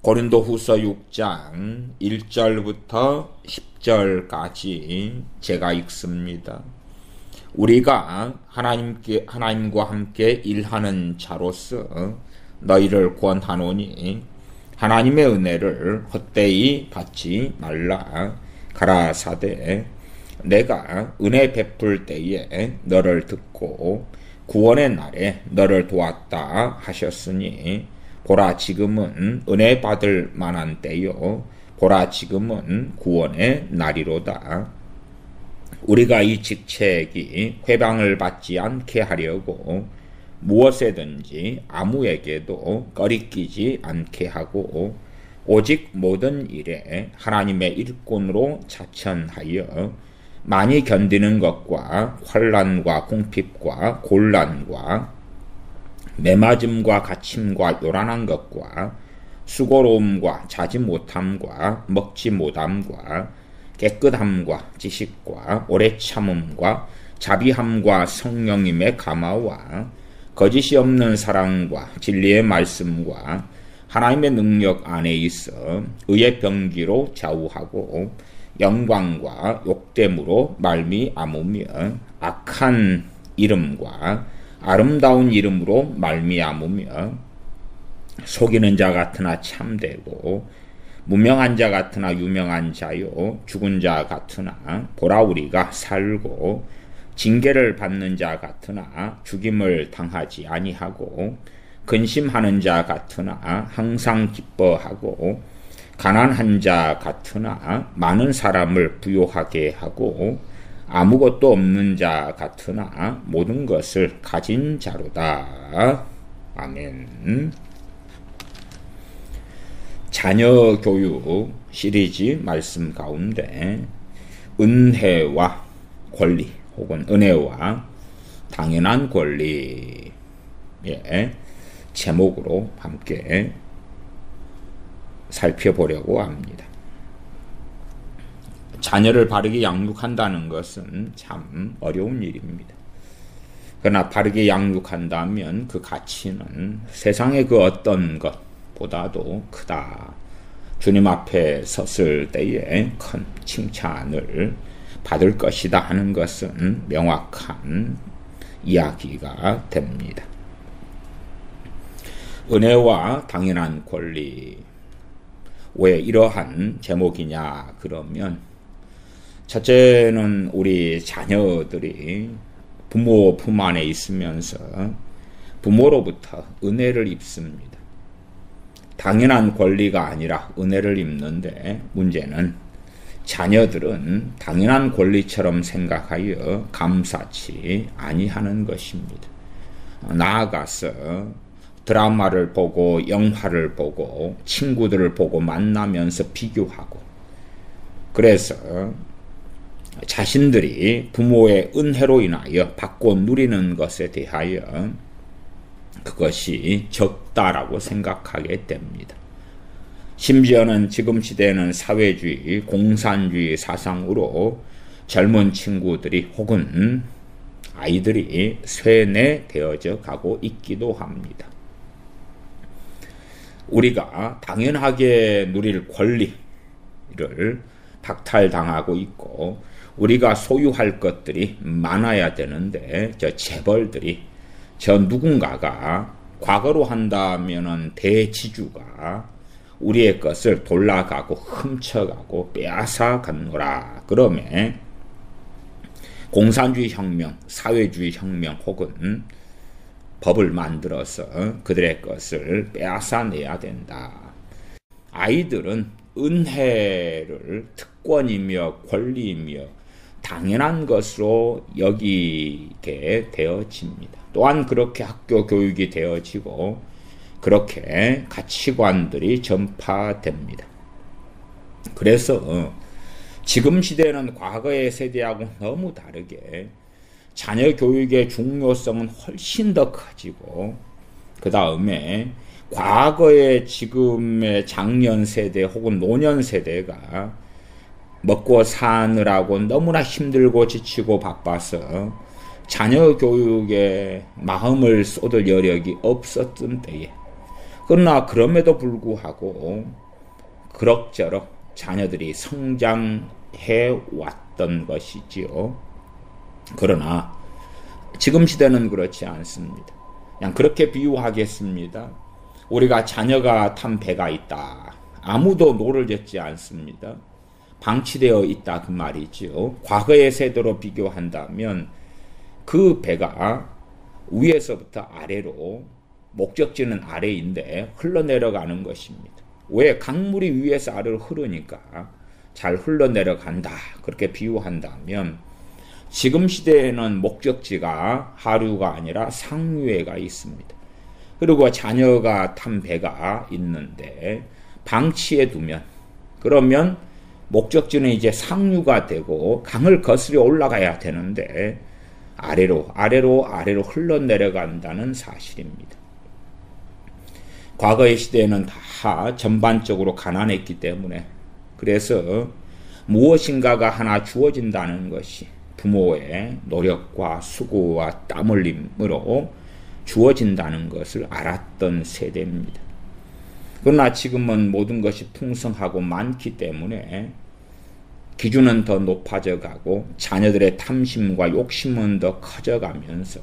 고린도후서 6장 1절부터 10절까지 제가 읽습니다. 우리가 하나님과 함께 일하는 자로서 너희를 권하노니 하나님의 은혜를 헛되이 받지 말라. 가라사대 내가 은혜 베풀 때에 너를 듣고 구원의 날에 너를 도왔다 하셨으니 보라 지금은 은혜 받을 만한 때요 보라 지금은 구원의 날이로다. 우리가 이 직책이 회방을 받지 않게 하려고 무엇에든지 아무에게도 꺼리끼지 않게 하고 오직 모든 일에 하나님의 일꾼으로 자천하여 많이 견디는 것과 환난과 궁핍과 곤란과 매맞음과 갇힘과 요란한 것과 수고로움과 자지 못함과 먹지 못함과 깨끗함과 지식과 오래 참음과 자비함과 성령님의 감화와 거짓이 없는 사랑과 진리의 말씀과 하나님의 능력 안에 있어 의의 병기로 좌우하고 영광과 욕됨으로 말미암으며 악한 이름과 아름다운 이름으로 말미암으며 속이는 자 같으나 참되고 무명한 자 같으나 유명한 자요 죽은 자 같으나 보라 우리가 살고 징계를 받는 자 같으나 죽임을 당하지 아니하고 근심하는 자 같으나 항상 기뻐하고 가난한 자 같으나 많은 사람을 부요하게 하고 아무것도 없는 자 같으나 모든 것을 가진 자로다. 아멘. 자녀 교육 시리즈 말씀 가운데 은혜와 권리 혹은 은혜와 당연한 권리의 제목으로 함께 살펴보려고 합니다. 자녀를 바르게 양육한다는 것은 참 어려운 일입니다. 그러나 바르게 양육한다면 그 가치는 세상의 그 어떤 것보다도 크다. 주님 앞에 섰을 때에 큰 칭찬을 받을 것이다 하는 것은 명확한 이야기가 됩니다. 은혜와 당연한 권리. 왜 이러한 제목이냐 그러면 첫째는 우리 자녀들이 부모 품 안에 있으면서 부모로부터 은혜를 입습니다. 당연한 권리가 아니라 은혜를 입는데 문제는 자녀들은 당연한 권리처럼 생각하여 감사치 아니하는 것입니다. 나아가서 드라마를 보고 영화를 보고 친구들을 보고 만나면서 비교하고 그래서 자신들이 부모의 은혜로 인하여 받고 누리는 것에 대하여 그것이 적다라고 생각하게 됩니다. 심지어는 지금 시대는 사회주의, 공산주의 사상으로 젊은 친구들이 혹은 아이들이 쇠뇌되어져 가고 있기도 합니다. 우리가 당연하게 누릴 권리를 박탈당하고 있고 우리가 소유할 것들이 많아야 되는데 저 재벌들이 저 누군가가 과거로 한다면은 대지주가 우리의 것을 돌아가고 훔쳐가고 빼앗아갔노라. 그러면 공산주의 혁명, 사회주의 혁명 혹은 법을 만들어서 그들의 것을 빼앗아내야 된다. 아이들은 은혜를 특권이며 권리이며 당연한 것으로 여기게 되어집니다. 또한 그렇게 학교 교육이 되어지고 그렇게 가치관들이 전파됩니다. 그래서 지금 시대는 과거의 세대하고 너무 다르게 자녀 교육의 중요성은 훨씬 더 커지고 그 다음에 과거의 지금의 장년 세대 혹은 노년 세대가 먹고 사느라고 너무나 힘들고 지치고 바빠서 자녀 교육에 마음을 쏟을 여력이 없었던 때에 그러나 그럼에도 불구하고 그럭저럭 자녀들이 성장해 왔던 것이지요. 그러나 지금 시대는 그렇지 않습니다. 그냥 그렇게 비유하겠습니다. 우리가 자녀가 탄 배가 있다. 아무도 노를 젓지 않습니다. 방치되어 있다 그 말이지요. 과거의 세대로 비교한다면 그 배가 위에서부터 아래로 목적지는 아래인데 흘러내려가는 것입니다. 왜? 강물이 위에서 아래로 흐르니까 잘 흘러내려간다. 그렇게 비유한다면 지금 시대에는 목적지가 하류가 아니라 상류에가 있습니다. 그리고 자녀가 탄 배가 있는데 방치해 두면 그러면 목적지는 이제 상류가 되고 강을 거스려 올라가야 되는데 아래로 흘러내려간다는 사실입니다. 과거의 시대에는 다 전반적으로 가난했기 때문에 그래서 무엇인가가 하나 주어진다는 것이 부모의 노력과 수고와 땀 흘림으로 주어진다는 것을 알았던 세대입니다. 그러나 지금은 모든 것이 풍성하고 많기 때문에 기준은 더 높아져 가고 자녀들의 탐심과 욕심은 더 커져가면서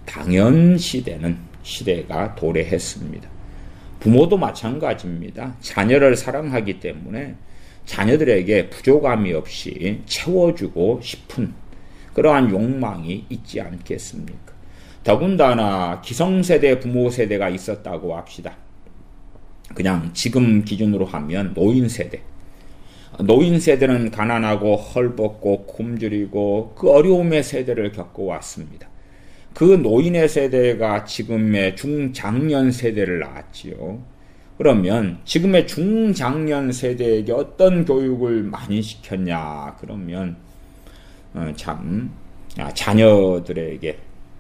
당연 시대가 도래했습니다. 부모도 마찬가지입니다. 자녀를 사랑하기 때문에 자녀들에게 부족함이 없이 채워주고 싶은 그러한 욕망이 있지 않겠습니까? 더군다나 기성세대, 부모 세대가 있었다고 합시다. 그냥 지금 기준으로 하면 노인세대. 노인세대는 가난하고 헐벗고 굶주리고 그 어려움의 세대를 겪어왔습니다. 그 노인의 세대가 지금의 중장년 세대를 낳았지요. 그러면 지금의 중장년 세대에게 어떤 교육을 많이 시켰냐? 그러면 자녀들에게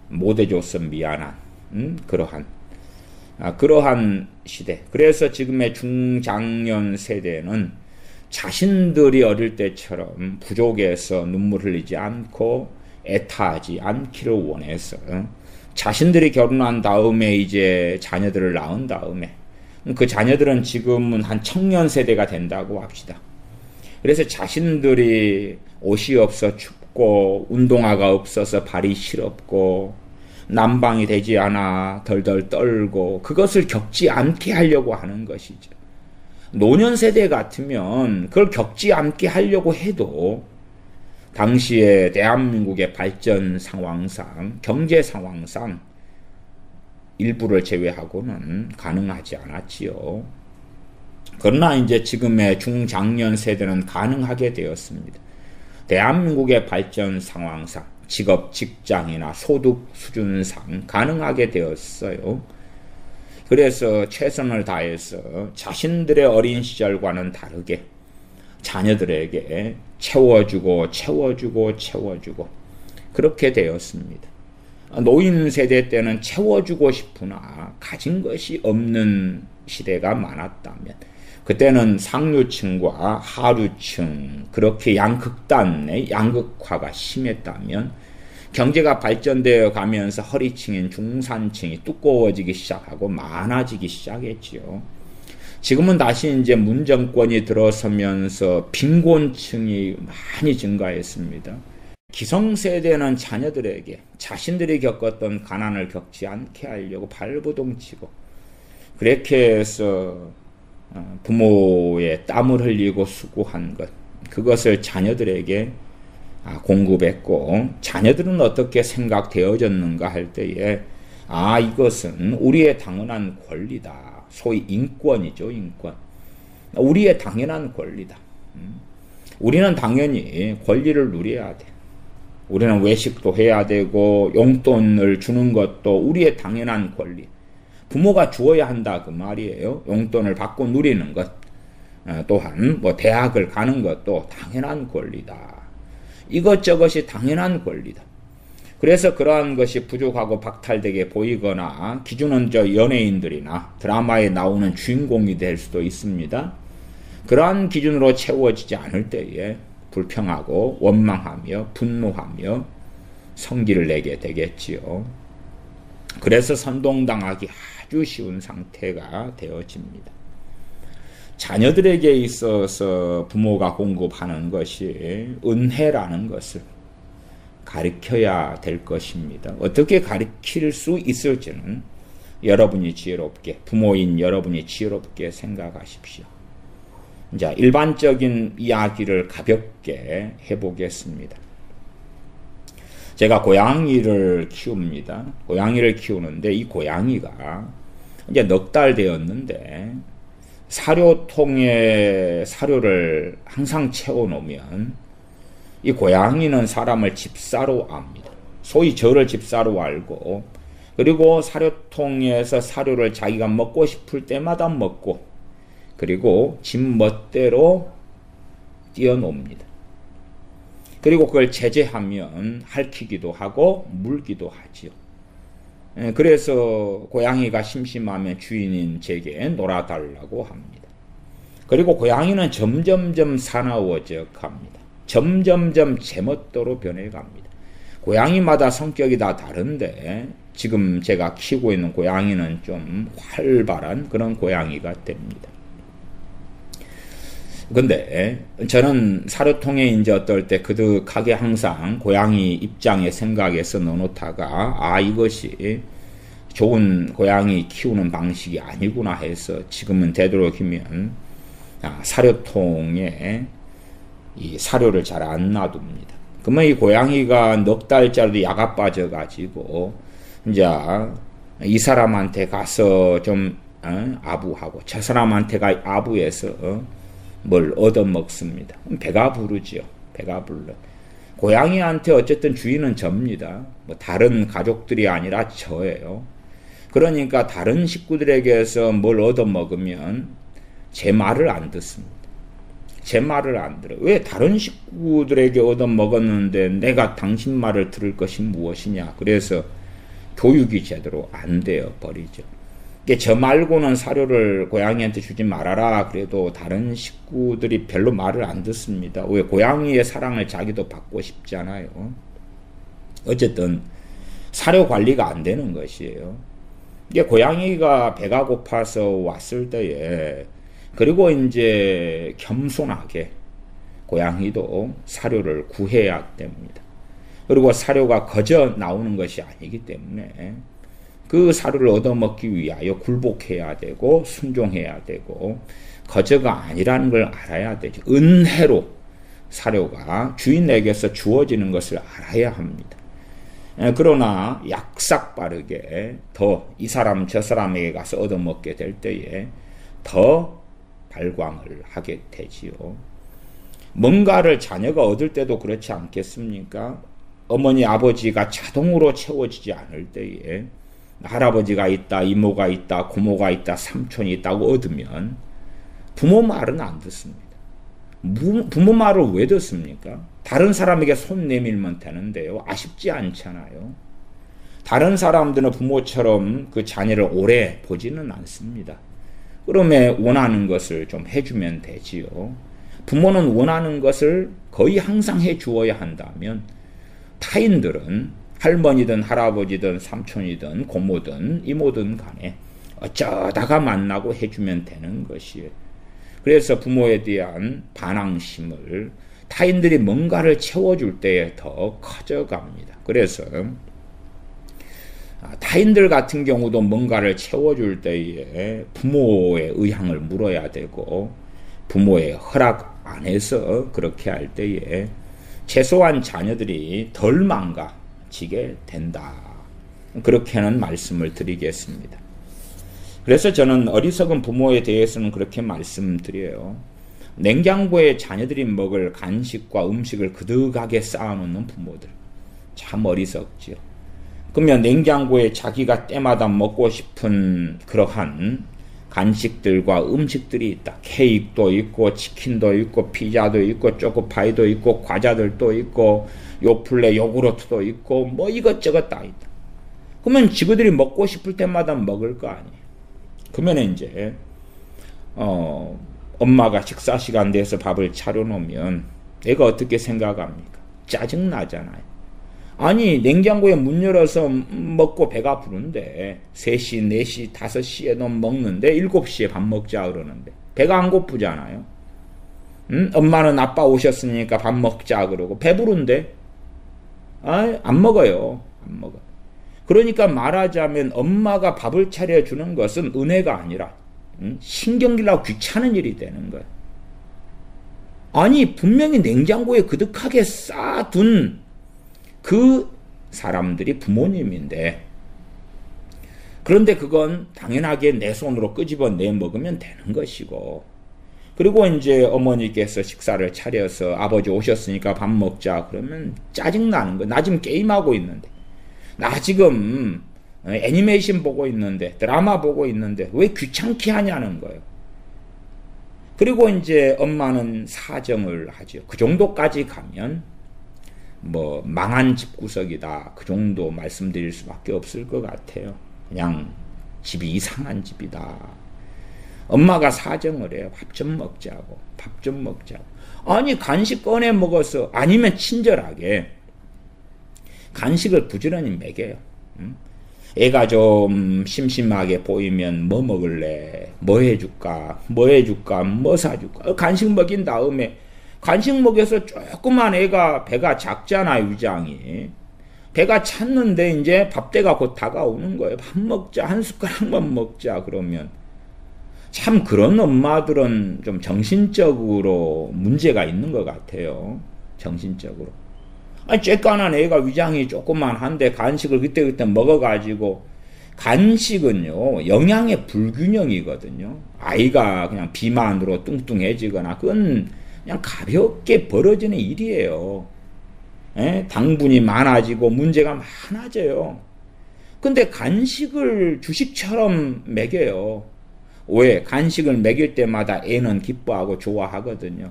못해줘서 미안한 그러한 시대. 그래서 지금의 중장년 세대는 자신들이 어릴 때처럼 부족해서 눈물 흘리지 않고 애타하지 않기를 원해서 자신들이 결혼한 다음에 이제 자녀들을 낳은 다음에 그 자녀들은 지금은 한 청년 세대가 된다고 합시다. 그래서 자신들이 옷이 없어 춥고 운동화가 없어서 발이 시렵고 난방이 되지 않아 덜덜 떨고 그것을 겪지 않게 하려고 하는 것이죠. 노년 세대 같으면 그걸 겪지 않게 하려고 해도 당시에 대한민국의 발전 상황상, 경제 상황상 일부를 제외하고는 가능하지 않았지요. 그러나 이제 지금의 중장년 세대는 가능하게 되었습니다. 대한민국의 발전 상황상, 직업, 직장이나 소득 수준상 가능하게 되었어요. 그래서 최선을 다해서 자신들의 어린 시절과는 다르게 자녀들에게 채워주고 그렇게 되었습니다. 노인 세대 때는 채워주고 싶으나 가진 것이 없는 시대가 많았다면 그때는 상류층과 하류층 그렇게 양극단의 양극화가 심했다면 경제가 발전되어 가면서 허리층인 중산층이 두꺼워지기 시작하고 많아지기 시작했지요. 지금은 다시 이제 문정권이 들어서면서 빈곤층이 많이 증가했습니다. 기성세대는 자녀들에게 자신들이 겪었던 가난을 겪지 않게 하려고 발버둥치고 그렇게 해서 부모의 땀을 흘리고 수고한 것 그것을 자녀들에게 공급했고 자녀들은 어떻게 생각되어졌는가 할 때에 이것은 우리의 당연한 권리다. 소위 인권이죠. 인권. 우리의 당연한 권리다. 우리는 당연히 권리를 누려야 돼. 우리는 외식도 해야 되고 용돈을 주는 것도 우리의 당연한 권리. 부모가 주어야 한다 그 말이에요. 용돈을 받고 누리는 것. 또한 대학을 가는 것도 당연한 권리다. 이것저것이 당연한 권리다. 그래서 그러한 것이 부족하고 박탈되게 보이거나 기준은 연예인들이나 드라마에 나오는 주인공이 될 수도 있습니다. 그러한 기준으로 채워지지 않을 때에 불평하고 원망하며 분노하며 성기를 내게 되겠지요. 그래서 선동당하기 아주 쉬운 상태가 되어집니다. 자녀들에게 있어서 부모가 공급하는 것이 은혜라는 것을 가르쳐야 될 것입니다. 어떻게 가르칠 수 있을지는 여러분이 지혜롭게, 부모인 여러분이 지혜롭게 생각하십시오. 자, 일반적인 이야기를 가볍게 해보겠습니다. 제가 고양이를 키웁니다. 고양이를 키우는데 이 고양이가 이제 넉 달 되었는데 사료통에 사료를 항상 채워놓으면 이 고양이는 사람을 집사로 압니다. 소위 저를 집사로 알고, 그리고 사료통에서 사료를 자기가 먹고 싶을 때마다 먹고, 그리고 집 멋대로 뛰어놉니다. 그리고 그걸 제재하면 핥히기도 하고 물기도 하지요. 그래서 고양이가 심심하면 주인인 제게 놀아달라고 합니다. 그리고 고양이는 점점점 사나워져 갑니다. 점점점 제멋대로 변해갑니다. 고양이마다 성격이 다 다른데 지금 제가 키우고 있는 고양이는 좀 활발한 그런 고양이가 됩니다. 근데 저는 사료통에 이제 어떨 때 그득하게 항상 고양이 입장의 생각에서 넣어놓다가 이것이 좋은 고양이 키우는 방식이 아니구나 해서 지금은 되도록이면 사료통에 이 사료를 잘 안 놔둡니다. 그러면 이 고양이가 넉 달짜리도 야가 빠져가지고 이제 이 사람한테 가서 좀 아부하고 저 사람한테가 아부해서 뭘 얻어먹습니다. 배가 부르지요. 배가 불러. 고양이한테 어쨌든 주인은 접니다. 뭐 다른 가족들이 아니라 저예요. 그러니까 다른 식구들에게서 뭘 얻어먹으면 제 말을 안 듣습니다. 제 말을 안 들어. 왜 다른 식구들에게 얻어먹었는데 내가 당신 말을 들을 것이 무엇이냐. 그래서 교육이 제대로 안 되어 버리죠. 저 말고는 사료를 고양이한테 주지 말아라. 그래도 다른 식구들이 별로 말을 안 듣습니다. 왜 고양이의 사랑을 자기도 받고 싶잖아요. 어쨌든 사료 관리가 안 되는 것이에요. 이게 고양이가 배가 고파서 왔을 때에 그리고 이제 겸손하게 고양이도 사료를 구해야 됩니다. 그리고 사료가 거저 나오는 것이 아니기 때문에 그 사료를 얻어먹기 위하여 굴복해야 되고 순종해야 되고 거저가 아니라는 걸 알아야 되죠. 은혜로 사료가 주인에게서 주어지는 것을 알아야 합니다. 그러나 약삭빠르게 더 이 사람 저 사람에게 가서 얻어먹게 될 때에 더 발광을 하게 되지요. 뭔가를 자녀가 얻을 때도 그렇지 않겠습니까? 어머니 아버지가 자동으로 채워지지 않을 때에 할아버지가 있다, 이모가 있다, 고모가 있다, 삼촌이 있다고 얻으면 부모 말은 안 듣습니다. 부모 말을 왜 듣습니까? 다른 사람에게 손 내밀면 되는데요. 아쉽지 않잖아요. 다른 사람들은 부모처럼 그 자녀를 오래 보지는 않습니다. 그러면 원하는 것을 좀 해주면 되지요. 부모는 원하는 것을 거의 항상 해주어야 한다면 타인들은 할머니든 할아버지든 삼촌이든 고모든 이모든 간에 어쩌다가 만나고 해주면 되는 것이에요. 그래서 부모에 대한 반항심을 타인들이 뭔가를 채워줄 때에 더 커져갑니다. 그래서 타인들 같은 경우도 뭔가를 채워줄 때에 부모의 의향을 물어야 되고 부모의 허락 안에서 그렇게 할 때에 최소한 자녀들이 덜 망가지게 된다. 그렇게는 말씀을 드리겠습니다. 그래서 저는 어리석은 부모에 대해서는 그렇게 말씀드려요. 냉장고에 자녀들이 먹을 간식과 음식을 그득하게 쌓아놓는 부모들. 참 어리석지요. 그러면 냉장고에 자기가 때마다 먹고 싶은 그러한 간식들과 음식들이 있다. 케이크도 있고 치킨도 있고 피자도 있고 초코파이도 있고 과자들도 있고 요플레 요구르트도 있고 뭐 이것저것 다 있다. 그러면 지그들이 먹고 싶을 때마다 먹을 거 아니에요. 그러면 이제 엄마가 식사 시간 돼서 밥을 차려놓으면 애가 어떻게 생각합니까? 짜증나잖아요. 아니 냉장고에 문 열어서 먹고 배가 부른데 3시, 4시, 5시에도 먹는데 7시에 밥 먹자 그러는데 배가 안 고프잖아요. 엄마는 아빠 오셨으니까 밥 먹자 그러고 배부른데 안 먹어요. 안 먹어. 그러니까 말하자면 엄마가 밥을 차려주는 것은 은혜가 아니라 신경질나고 귀찮은 일이 되는 거예요. 아니 분명히 냉장고에 그득하게 쌓아둔 그 사람들이 부모님인데 그런데 그건 당연하게 내 손으로 끄집어내 먹으면 되는 것이고 그리고 이제 어머니께서 식사를 차려서 아버지 오셨으니까 밥 먹자 그러면 짜증나는 거예요. 나 지금 게임하고 있는데 나 지금 애니메이션 보고 있는데 드라마 보고 있는데 왜 귀찮게 하냐는 거예요. 그리고 이제 엄마는 사정을 하죠. 그 정도까지 가면 뭐 망한 집구석이다 그 정도 말씀드릴 수밖에 없을 것 같아요. 그냥 집이 이상한 집이다. 엄마가 사정을 해요. 밥 좀 먹자고. 밥 좀 먹자고. 아니 간식 꺼내 먹어서 아니면 친절하게 간식을 부지런히 먹여요. 애가 좀 심심하게 보이면 뭐 먹을래? 뭐 해줄까? 뭐 해줄까? 뭐 사줄까? 간식 먹인 다음에 간식 먹여서 조그만 애가 배가 작잖아요. 위장이. 배가 찼는데 이제 밥때가 곧 다가오는 거예요. 밥 먹자. 한 숟가락만 먹자. 그러면 참 그런 엄마들은 좀 정신적으로 문제가 있는 것 같아요. 정신적으로. 아니 쬐깐한 애가 위장이 조그만한데 간식을 그때그때 먹어가지고 간식은요 영양의 불균형이거든요. 아이가 그냥 비만으로 뚱뚱해지거나 그건 그냥 가볍게 벌어지는 일이에요. 당분이 많아지고 문제가 많아져요. 근데 간식을 주식처럼 먹여요. 왜? 간식을 먹일 때마다 애는 기뻐하고 좋아하거든요.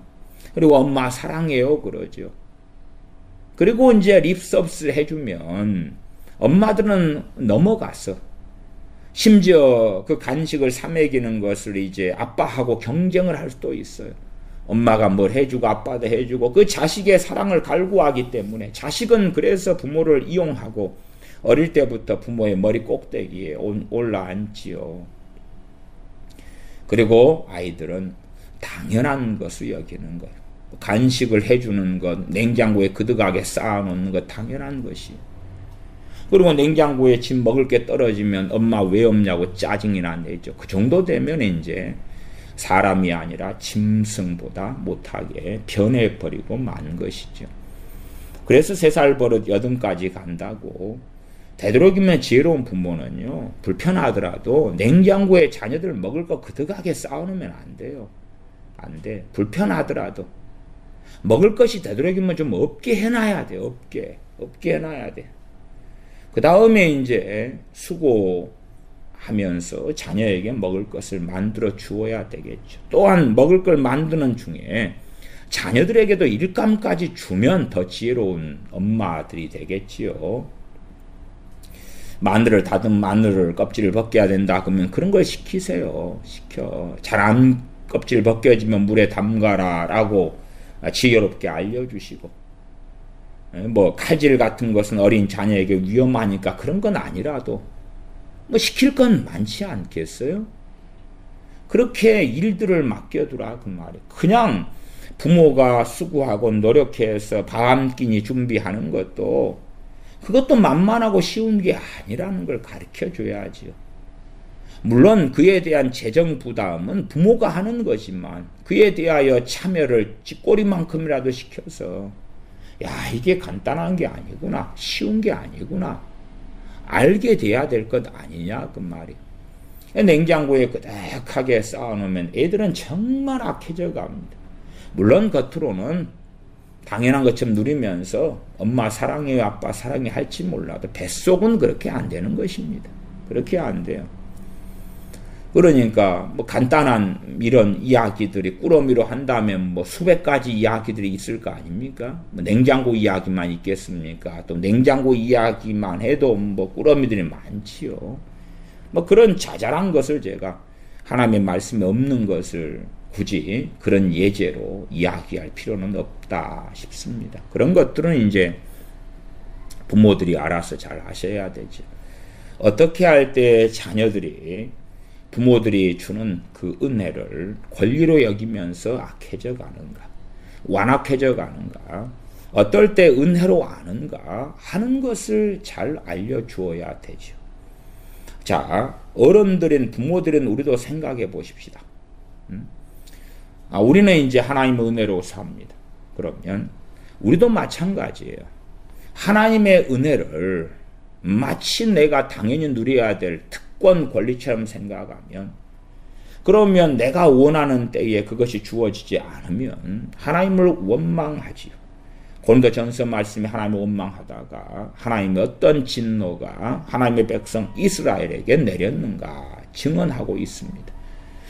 그리고 엄마 사랑해요 그러죠. 그리고 이제 립서비스 해주면 엄마들은 넘어갔어. 심지어 그 간식을 사 먹이는 것을 이제 아빠하고 경쟁을 할 수도 있어요. 엄마가 뭘 해주고 아빠도 해주고 그 자식의 사랑을 갈구하기 때문에 자식은 그래서 부모를 이용하고 어릴 때부터 부모의 머리 꼭대기에 올라앉지요. 그리고 아이들은 당연한 것을 여기는 거예요. 간식을 해주는 것, 냉장고에 그득하게 쌓아놓는 것 당연한 것이에요. 그리고 냉장고에 집 먹을 게 떨어지면 엄마 왜 없냐고 짜증이나 내죠. 그 정도 되면 이제 사람이 아니라 짐승보다 못하게 변해버리고 만 것이죠. 그래서 3살 버릇 8까지 간다고 되도록이면 지혜로운 부모는요 불편하더라도 냉장고에 자녀들 먹을 거 그득하게 쌓아놓으면 안 돼요. 안 돼. 불편하더라도 먹을 것이 되도록이면 좀 없게 해놔야 돼. 없게 해놔야 돼. 그 다음에 이제 수고하면서 자녀에게 먹을 것을 만들어 주어야 되겠죠. 또한 먹을 걸 만드는 중에 자녀들에게도 일감까지 주면 더 지혜로운 엄마들이 되겠지요. 마늘을 다듬 마늘을 껍질을 벗겨야 된다 그러면 그런 걸 시키세요. 시켜. 잘 껍질 벗겨지면 물에 담가라 라고 지혜롭게 알려주시고 뭐 칼질 같은 것은 어린 자녀에게 위험하니까 그런 건 아니라도 뭐 시킬 건 많지 않겠어요? 그렇게 일들을 맡겨두라 그 말이에요. 그냥 부모가 수고하고 노력해서 밥 한 끼니 준비하는 것도 그것도 만만하고 쉬운 게 아니라는 걸 가르쳐줘야지요. 물론 그에 대한 재정 부담은 부모가 하는 거지만 그에 대하여 참여를 찌꼬리만큼이라도 시켜서 야 이게 간단한 게 아니구나 쉬운 게 아니구나 알게 돼야 될 것 아니냐 그 말이에요. 냉장고에 그득하게 쌓아놓으면 애들은 정말 악해져 갑니다. 물론 겉으로는 당연한 것처럼 누리면서 엄마 사랑해요 아빠 사랑해 할지 몰라도 뱃속은 그렇게 안 되는 것입니다. 그렇게 안 돼요. 그러니까 뭐 간단한 이런 이야기들이 꾸러미로 한다면 뭐 수백 가지 이야기들이 있을 거 아닙니까? 뭐 냉장고 이야기만 있겠습니까? 또 냉장고 이야기만 해도 뭐 꾸러미들이 많지요. 뭐 그런 자잘한 것을 제가 하나님의 말씀에 없는 것을 굳이 그런 예제로 이야기할 필요는 없다 싶습니다. 그런 것들은 이제 부모들이 알아서 잘 하셔야 되죠. 어떻게 할 때 자녀들이 부모들이 주는 그 은혜를 권리로 여기면서 악해져 가는가, 완악해져 가는가, 어떨 때 은혜로 아는가 하는 것을 잘 알려주어야 되죠. 자, 어른들인 부모들인 우리도 생각해 보십시다. 우리는 이제 하나님의 은혜로 삽니다. 그러면 우리도 마찬가지예요. 하나님의 은혜를 마치 내가 당연히 누려야 될 특권 권리처럼 생각하면, 그러면 내가 원하는 때에 그것이 주어지지 않으면 하나님을 원망하지요. 고린도전서 말씀에 하나님을 원망하다가 하나님의 어떤 진노가 하나님의 백성 이스라엘에게 내렸는가 증언하고 있습니다.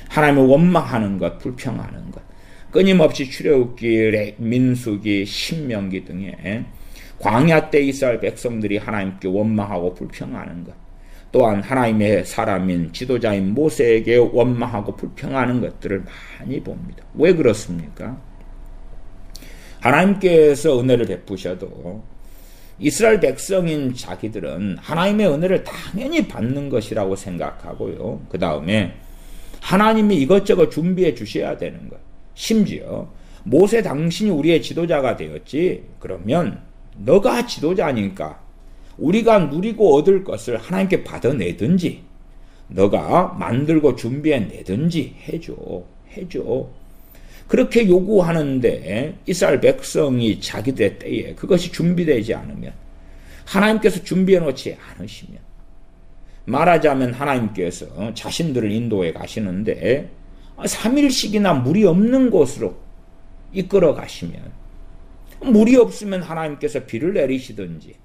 하나님을 원망하는 것, 불평하는 것, 끊임없이 출애굽기, 민수기, 신명기 등에 광야 때 이스라엘 백성들이 하나님께 원망하고 불평하는 것, 또한 하나님의 사람인 지도자인 모세에게 원망하고 불평하는 것들을 많이 봅니다. 왜 그렇습니까? 하나님께서 은혜를 베푸셔도 이스라엘 백성인 자기들은 하나님의 은혜를 당연히 받는 것이라고 생각하고요. 그 다음에 하나님이 이것저것 준비해 주셔야 되는 것. 심지어 모세 당신이 우리의 지도자가 되었지, 그러면 너가 지도자니까 우리가 누리고 얻을 것을 하나님께 받아내든지 너가 만들고 준비해내든지 해줘. 그렇게 요구하는데 이스라엘 백성이 자기들의 때에 그것이 준비되지 않으면, 하나님께서 준비해 놓지 않으시면, 말하자면 하나님께서 자신들을 인도해 가시는데 3일씩이나 물이 없는 곳으로 이끌어 가시면, 물이 없으면 하나님께서 비를 내리시든지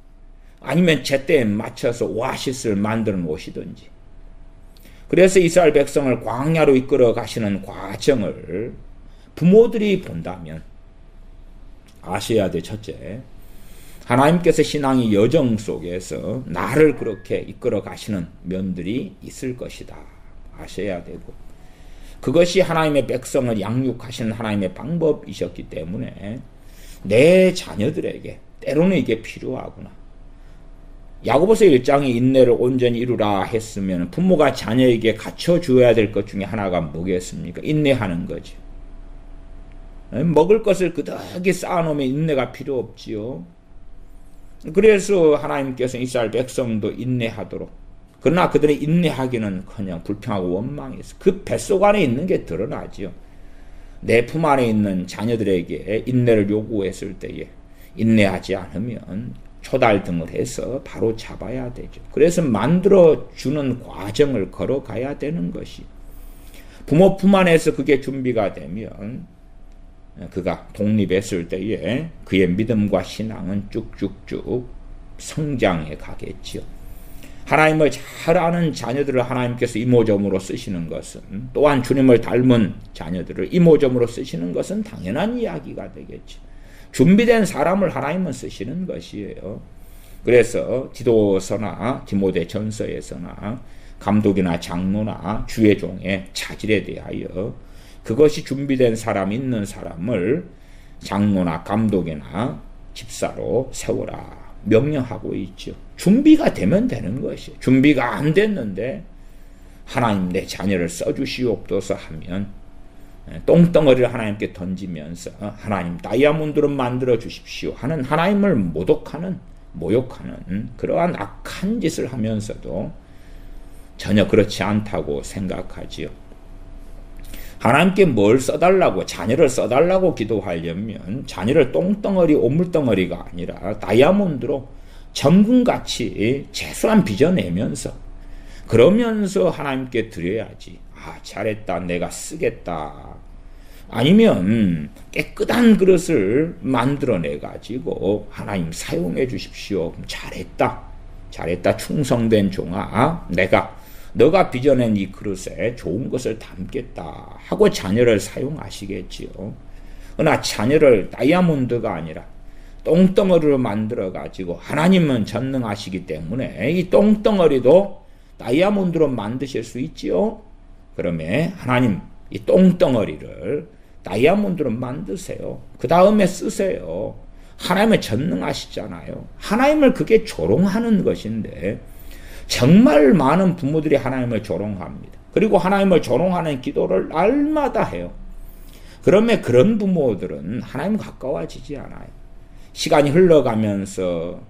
아니면 제때에 맞춰서 오아시스를 만들어 놓으시든지, 그래서 이스라엘 백성을 광야로 이끌어 가시는 과정을 부모들이 본다면 아셔야 돼. 첫째, 하나님께서 신앙의 여정 속에서 나를 그렇게 이끌어 가시는 면들이 있을 것이다. 아셔야 되고, 그것이 하나님의 백성을 양육하시는 하나님의 방법이셨기 때문에 내 자녀들에게 때로는 이게 필요하구나. 야고보서 1장에 인내를 온전히 이루라 했으면 부모가 자녀에게 갖춰줘야 될 것 중에 하나가 뭐겠습니까? 인내하는 거죠. 먹을 것을 그덕이 쌓아놓으면 인내가 필요 없지요. 그래서 하나님께서 이스라엘 백성도 인내하도록, 그러나 그들이 인내하기는커녕 불평하고 원망해서 그 뱃속 안에 있는 게 드러나지요. 내 품 안에 있는 자녀들에게 인내를 요구했을 때에 인내하지 않으면 초달등을 해서 바로 잡아야 되죠. 그래서 만들어주는 과정을 걸어가야 되는 것이, 부모 품 안에서 그게 준비가 되면 그가 독립했을 때에 그의 믿음과 신앙은 쭉쭉쭉 성장해 가겠지요. 하나님을 잘 아는 자녀들을 하나님께서 이모저모로 쓰시는 것은, 또한 주님을 닮은 자녀들을 이모저모로 쓰시는 것은 당연한 이야기가 되겠지. 준비된 사람을 하나님은 쓰시는 것이에요. 그래서 디도서나 디모데전서에서나 감독이나 장로나 주의 종의 차질에 대하여 그것이 준비된 사람, 있는 사람을 장로나 감독이나 집사로 세워라 명령하고 있죠. 준비가 되면 되는 것이에요. 준비가 안 됐는데 하나님 내 자녀를 써주시옵소서 하면 똥덩어리를 하나님께 던지면서 하나님 다이아몬드로 만들어 주십시오 하는 하나님을 모욕하는 그러한 악한 짓을 하면서도 전혀 그렇지 않다고 생각하지요. 하나님께 뭘 써달라고, 자녀를 써달라고 기도하려면 자녀를 똥덩어리, 오물덩어리가 아니라 다이아몬드로 정금같이 최소한 빚어내면서, 그러면서 하나님께 드려야지. 잘했다, 내가 쓰겠다. 아니면 깨끗한 그릇을 만들어내가지고 하나님 사용해 주십시오. 잘했다, 충성된 종아, 너가 빚어낸 이 그릇에 좋은 것을 담겠다 하고 자녀를 사용하시겠지요. 그러나 자녀를 다이아몬드가 아니라 똥덩어리로 만들어가지고, 하나님은 전능하시기 때문에 이 똥덩어리도 다이아몬드로 만드실 수 있지요. 그러면 하나님 이 똥덩어리를 다이아몬드로 만드세요. 그 다음에 쓰세요. 하나님은 전능하시잖아요. 하나님을 그게 조롱하는 것인데 정말 많은 부모들이 하나님을 조롱합니다. 그리고 하나님을 조롱하는 기도를 날마다 해요. 그러면 그런 부모들은 하나님 가까워지지 않아요. 시간이 흘러가면서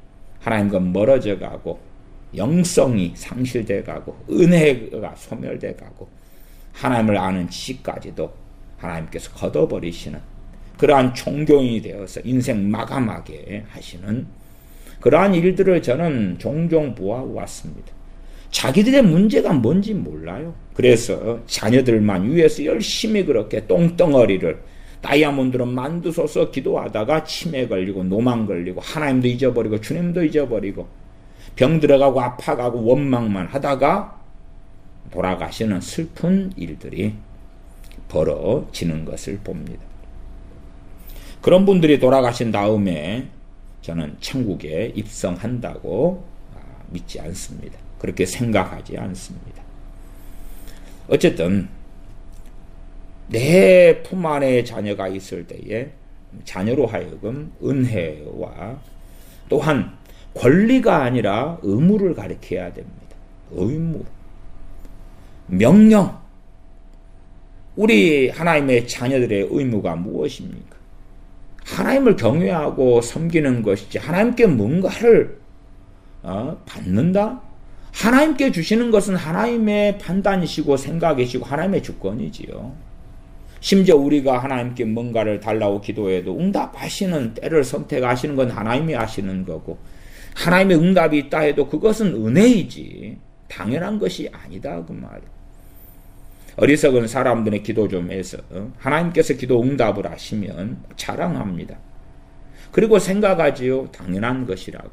하나님과 멀어져 가고 영성이 상실돼 가고 은혜가 소멸돼 가고 하나님을 아는 지식까지도 하나님께서 걷어버리시는 그러한 종교인이 되어서 인생 마감하게 하시는 그러한 일들을 저는 종종 보아왔습니다. 자기들의 문제가 뭔지 몰라요. 그래서 자녀들만 위해서 열심히 그렇게 똥덩어리를 다이아몬드로 만드소서 기도하다가 치매 걸리고 노망 걸리고 하나님도 잊어버리고 주님도 잊어버리고 병 들어가고 아파가고 원망만 하다가 돌아가시는 슬픈 일들이 벌어지는 것을 봅니다. 그런 분들이 돌아가신 다음에 저는 천국에 입성한다고 믿지 않습니다. 그렇게 생각하지 않습니다. 어쨌든 내 품 안에 자녀가 있을 때에 자녀로 하여금 은혜와 또한 권리가 아니라 의무를 가르쳐야 됩니다. 의무, 명령. 우리 하나님의 자녀들의 의무가 무엇입니까? 하나님을 경외하고 섬기는 것이지 하나님께 뭔가를 받는다? 하나님께 주시는 것은 하나님의 판단이시고 생각이시고 하나님의 주권이지요. 심지어 우리가 하나님께 뭔가를 달라고 기도해도 응답하시는 때를 선택하시는 건 하나님이 하시는 거고 하나님의 응답이 있다 해도 그것은 은혜이지 당연한 것이 아니다 그 말이에요. 어리석은 사람들의 기도 좀 해서 하나님께서 기도 응답을 하시면 자랑합니다. 그리고 생각하지요. 당연한 것이라고.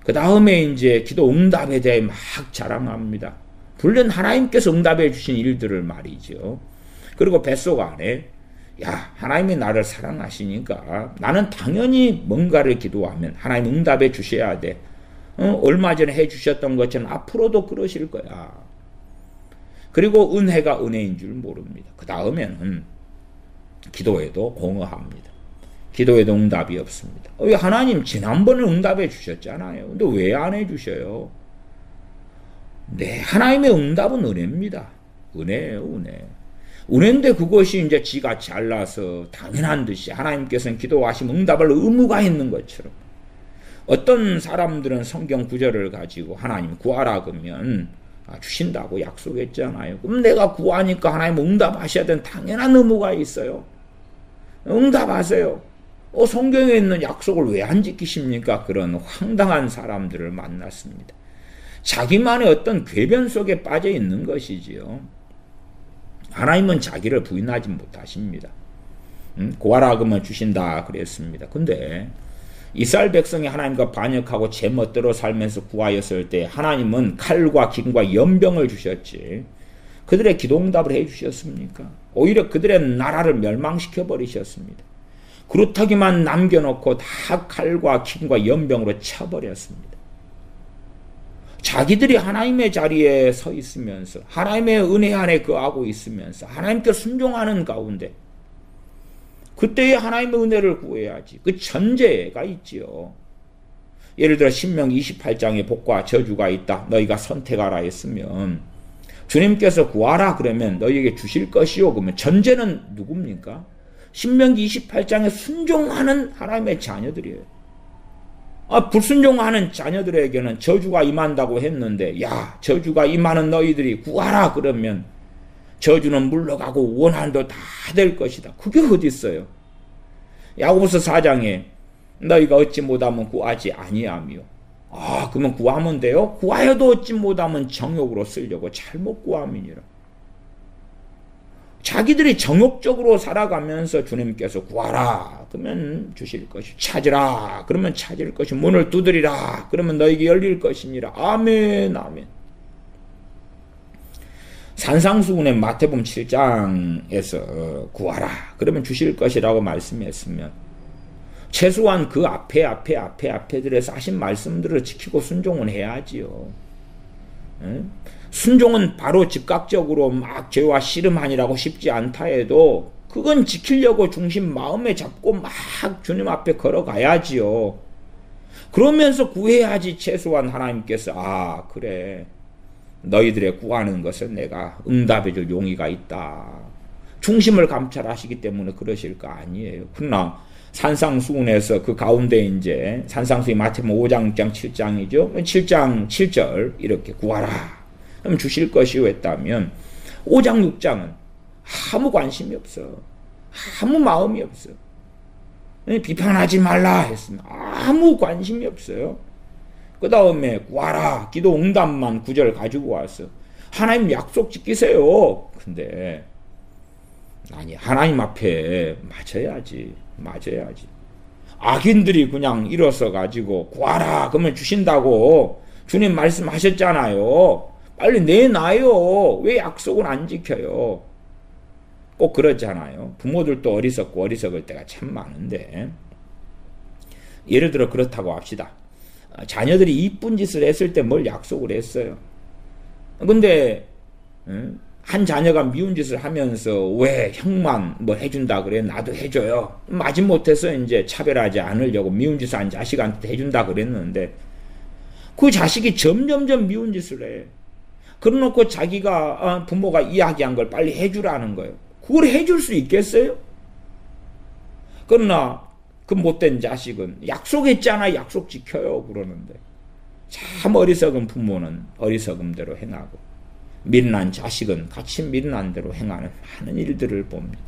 그 다음에 이제 기도 응답에 대해 막 자랑합니다. 물론 하나님께서 응답해 주신 일들을 말이죠. 그리고 뱃속 안에 야 하나님이 나를 사랑하시니까 나는 당연히 뭔가를 기도하면 하나님 응답해 주셔야 돼. 얼마 전에 해 주셨던 것처럼 앞으로도 그러실 거야. 그리고 은혜가 은혜인 줄 모릅니다. 그 다음에는 기도에도 공허합니다. 기도에도 응답이 없습니다. 하나님 지난번에 응답해 주셨잖아요. 근데 왜 안 해 주셔요? 네, 하나님의 응답은 은혜입니다. 은혜예요, 은혜. 은혜인데 그것이 이제 지가 잘나서 당연한 듯이 하나님께서는 기도하시면 응답할 의무가 있는 것처럼 어떤 사람들은 성경 구절을 가지고 하나님 구하라 그러면 주신다고 약속했잖아요. 그럼 내가 구하니까 하나님 응답하셔야 되는 당연한 의무가 있어요. 응답하세요. 성경에 있는 약속을 왜 안 지키십니까? 그런 황당한 사람들을 만났습니다. 자기만의 어떤 궤변 속에 빠져 있는 것이지요. 하나님은 자기를 부인하지 못하십니다. 구하라 그러면 주신다 그랬습니다. 근데 이스라엘 백성이 하나님과 반역하고 제멋대로 살면서 구하였을 때 하나님은 칼과 김과 연병을 주셨지 그들의 기도 응답을 해 주셨습니까? 오히려 그들의 나라를 멸망시켜 버리셨습니다. 그렇다기만 남겨놓고 다 칼과 김과 연병으로 쳐버렸습니다. 자기들이 하나님의 자리에 서 있으면서 하나님의 은혜 안에 거하고 있으면서 하나님께 순종하는 가운데 그때에 하나님의 은혜를 구해야지. 그 전제가 있지요. 예를 들어 신명기 28장에 복과 저주가 있다. 너희가 선택하라 했으면 주님께서 구하라 그러면 너희에게 주실 것이요. 그러면 전제는 누굽니까? 신명기 28장에 순종하는 하나님의 자녀들이에요. 불순종하는 자녀들에게는 저주가 임한다고 했는데 야 저주가 임하는 너희들이 구하라 그러면 저주는 물러가고 원한도 다 될 것이다. 그게 어디 있어요? 야고보서 4장에 너희가 얻지 못하면 구하지 아니하며 그러면 구하면 돼요? 구하여도 얻지 못하면 정욕으로 쓰려고 잘못 구함이니라. 자기들이 정욕적으로 살아가면서 주님께서 구하라 그러면 주실 것이 찾으라 그러면 찾을 것이 문을 두드리라 그러면 너에게 열릴 것이니라. 아멘 아멘. 산상수훈의 마태복음 7장에서 구하라 그러면 주실 것이라고 말씀했으면 최소한 그 앞에들에서 하신 말씀들을 지키고 순종은 해야지요. 순종은 바로 즉각적으로 막 죄와 씨름하니라고 쉽지 않다 해도 그건 지키려고 중심 마음에 잡고 막 주님 앞에 걸어가야지요. 그러면서 구해야지. 최소한 하나님께서 그래, 너희들의 구하는 것을 내가 응답해줄 용의가 있다. 중심을 감찰하시기 때문에 그러실 거 아니에요. 그러나 산상수훈에서 그 가운데 이제 산상수훈이 마태복음 5장 6장 7장이죠. 7장 7절 이렇게 구하라. 그럼 주실 것이요 했다면 5장 6장은 아무 관심이 없어. 아무 마음이 없어. 비판하지 말라 했으면 아무 관심이 없어요. 그 다음에 구하라. 기도 응답만 9절 가지고 와서 하나님 약속 지키세요. 근데 아니, 하나님 앞에 맞아야지. 악인들이 그냥 일어서 가지고 구하라 그러면 주신다고 주님 말씀하셨잖아요. 빨리 내놔요. 왜 약속은 안 지켜요? 꼭 그러잖아요. 부모들도 어리석고 어리석을 때가 참 많은데, 예를 들어 그렇다고 합시다. 자녀들이 이쁜 짓을 했을 때 뭘 약속을 했어요. 근데 한 자녀가 미운 짓을 하면서 왜 형만 뭐 해준다 그래? 나도 해줘요. 마지못해서 이제 차별하지 않으려고 미운 짓을 한 자식한테 해준다 그랬는데 그 자식이 점점점 미운 짓을 해. 그러놓고 자기가 부모가 이야기한 걸 빨리 해주라는 거예요. 그걸 해줄 수 있겠어요? 그러나 그 못된 자식은 약속했잖아. 약속 지켜요. 그러는데 참 어리석은 부모는 어리석음대로 행하고 미련한 자식은 같이 미련한 대로 행하는 많은 일들을 봅니다.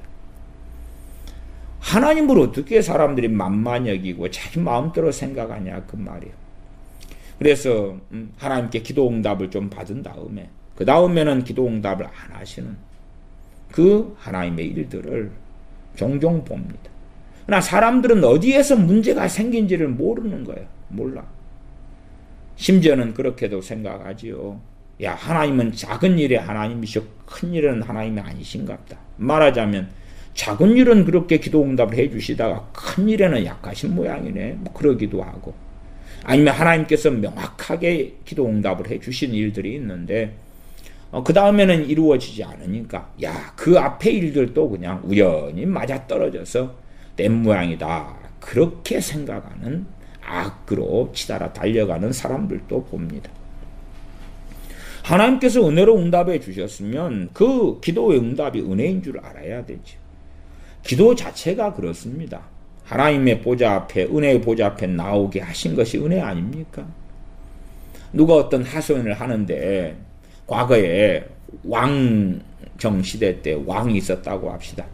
하나님을 어떻게 사람들이 만만히 여기고 자기 마음대로 생각하냐 그 말이에요. 그래서 하나님께 기도 응답을 좀 받은 다음에 그 다음에는 기도 응답을 안 하시는 그 하나님의 일들을 종종 봅니다. 그러나 사람들은 어디에서 문제가 생긴지를 모르는 거예요. 몰라. 심지어는 그렇게도 생각하지요. 야, 하나님은 작은 일에 하나님이시오. 큰 일은 하나님이 아니신갑다. 말하자면 작은 일은 그렇게 기도 응답을 해주시다가 큰 일에는 약하신 모양이네. 뭐 그러기도 하고, 아니면 하나님께서 명확하게 기도 응답을 해주신 일들이 있는데 그 다음에는 이루어지지 않으니까 야, 그 앞에 일들도 그냥 우연히 맞아떨어져서 된 모양이다. 그렇게 생각하는 악으로 치달아 달려가는 사람들도 봅니다. 하나님께서 은혜로 응답해 주셨으면 그 기도의 응답이 은혜인 줄 알아야 되죠. 기도 자체가 그렇습니다. 하나님의 보좌 앞에, 은혜의 보좌 앞에 나오게 하신 것이 은혜 아닙니까? 누가 어떤 하소연을 하는데 과거에 왕정 시대 때 왕이 있었다고 합시다.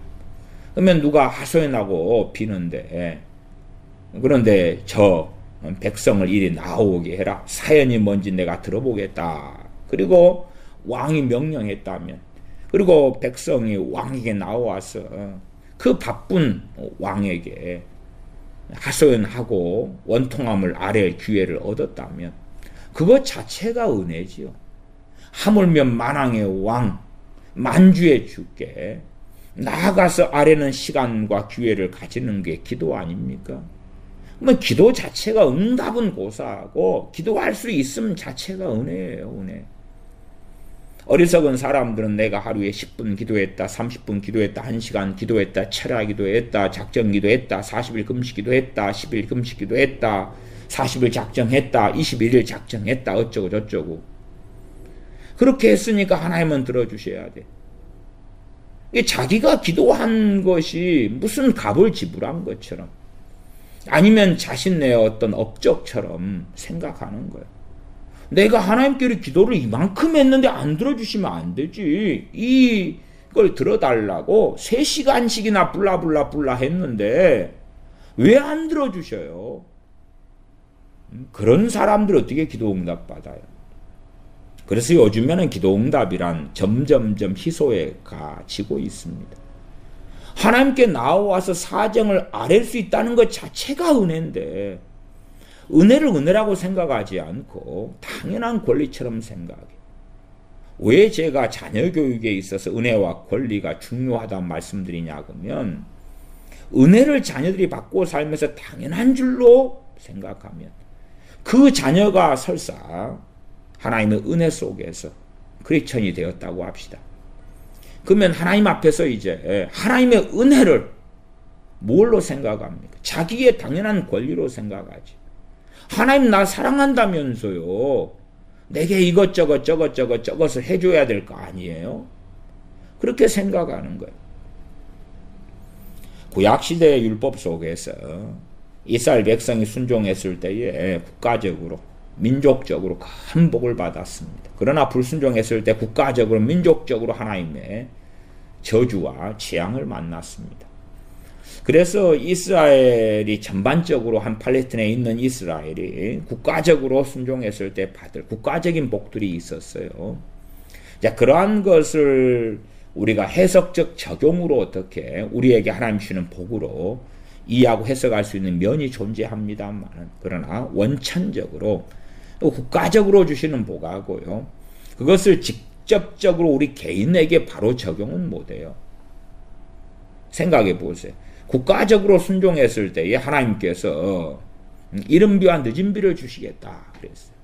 그러면 누가 하소연하고 비는데, 그런데 저 백성을 이리 나오게 해라. 사연이 뭔지 내가 들어보겠다. 그리고 왕이 명령했다면, 그리고 백성이 왕에게 나와서 그 바쁜 왕에게 하소연하고 원통함을 아뢰할 기회를 얻었다면 그것 자체가 은혜지요. 하물며 만왕의 왕, 만주의 주께 나아가서 아뢰는 시간과 기회를 가지는 게 기도 아닙니까? 뭐 기도 자체가 응답은 고사하고 기도할 수 있음 자체가 은혜예요. 은혜. 어리석은 사람들은 내가 하루에 10분 기도했다, 30분 기도했다, 1시간 기도했다, 철야 기도했다, 작정 기도했다, 40일 금식 기도했다, 10일 금식 기도했다, 40일 작정했다, 21일 작정했다, 어쩌고 저쩌고. 그렇게 했으니까 하나님은 들어주셔야 돼. 자기가 기도한 것이 무슨 값을 지불한 것처럼, 아니면 자신의 어떤 업적처럼 생각하는 거예요. 내가 하나님께 기도를 이만큼 했는데 안 들어주시면 안 되지. 이걸 들어달라고 3시간씩이나 불라 했는데 왜 안 들어주셔요? 그런 사람들 어떻게 기도 응답 받아요? 그래서 요즘에는 기도 응답이란 점점점 희소해가 지고 있습니다. 하나님께 나와서 사정을 아뢰 수 있다는 것 자체가 은혜인데 은혜를 은혜라고 생각하지 않고 당연한 권리처럼 생각해. 왜 제가 자녀 교육에 있어서 은혜와 권리가 중요하다는 말씀드리냐 그러면, 은혜를 자녀들이 받고 살면서 당연한 줄로 생각하면 그 자녀가 설사 하나님의 은혜 속에서 크리스천이 되었다고 합시다. 그러면 하나님 앞에서 이제 하나님의 은혜를 뭘로 생각합니까? 자기의 당연한 권리로 생각하지. 하나님 나 사랑한다면서요. 내게 이것저것 저것을 해줘야 될 거 아니에요? 그렇게 생각하는 거예요. 구약시대의 율법 속에서 이스라엘 백성이 순종했을 때에 국가적으로 민족적으로 큰 복을 받았습니다. 그러나 불순종했을 때 국가적으로 민족적으로 하나님의 저주와 재앙을 만났습니다. 그래서 이스라엘이 전반적으로 한 팔레스타인에 있는 이스라엘이 국가적으로 순종했을 때 받을 국가적인 복들이 있었어요. 자, 그러한 것을 우리가 해석적 적용으로 어떻게 우리에게 하나님 주시는 복으로 이해하고 해석할 수 있는 면이 존재합니다만, 그러나 원천적으로 국가적으로 주시는 복하고요, 그것을 직접적으로 우리 개인에게 바로 적용은 못해요. 생각해 보세요. 국가적으로 순종했을 때에 하나님께서 이른비와 늦은비를 주시겠다 그랬어요.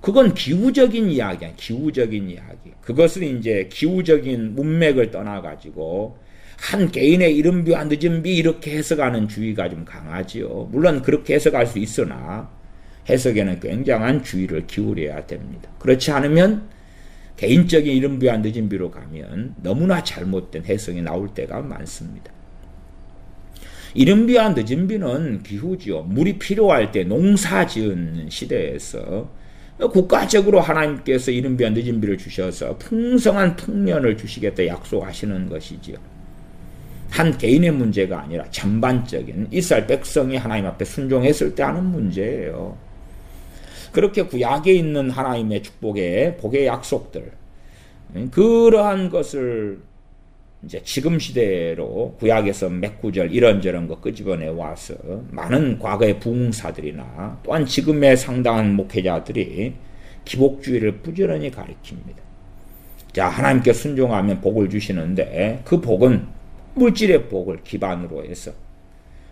그건 기후적인 이야기야. 기후적인 이야기. 그것은 이제 기후적인 문맥을 떠나가지고 한 개인의 이른비와 늦은비 이렇게 해석하는 주의가 좀 강하지요. 물론 그렇게 해석할 수 있으나 해석에는 굉장한 주의를 기울여야 됩니다. 그렇지 않으면 개인적인 이른비와 늦은비로 가면 너무나 잘못된 해석이 나올 때가 많습니다. 이른비와 늦은비는 기후지요. 물이 필요할 때 농사 지은 시대에서 국가적으로 하나님께서 이른비와 늦은비를 주셔서 풍성한 풍년을 주시겠다 약속하시는 것이지요. 한 개인의 문제가 아니라 전반적인 이스라엘 백성이 하나님 앞에 순종했을 때 하는 문제예요. 그렇게 구약에 있는 하나님의 축복의 복의 약속들, 그러한 것을 이제 지금 시대로 구약에서 몇 구절 이런저런 거 끄집어내 와서 많은 과거의 부흥사들이나 또한 지금의 상당한 목회자들이 기복주의를 부지런히 가리킵니다. 자, 하나님께 순종하면 복을 주시는데 그 복은 물질의 복을 기반으로 해서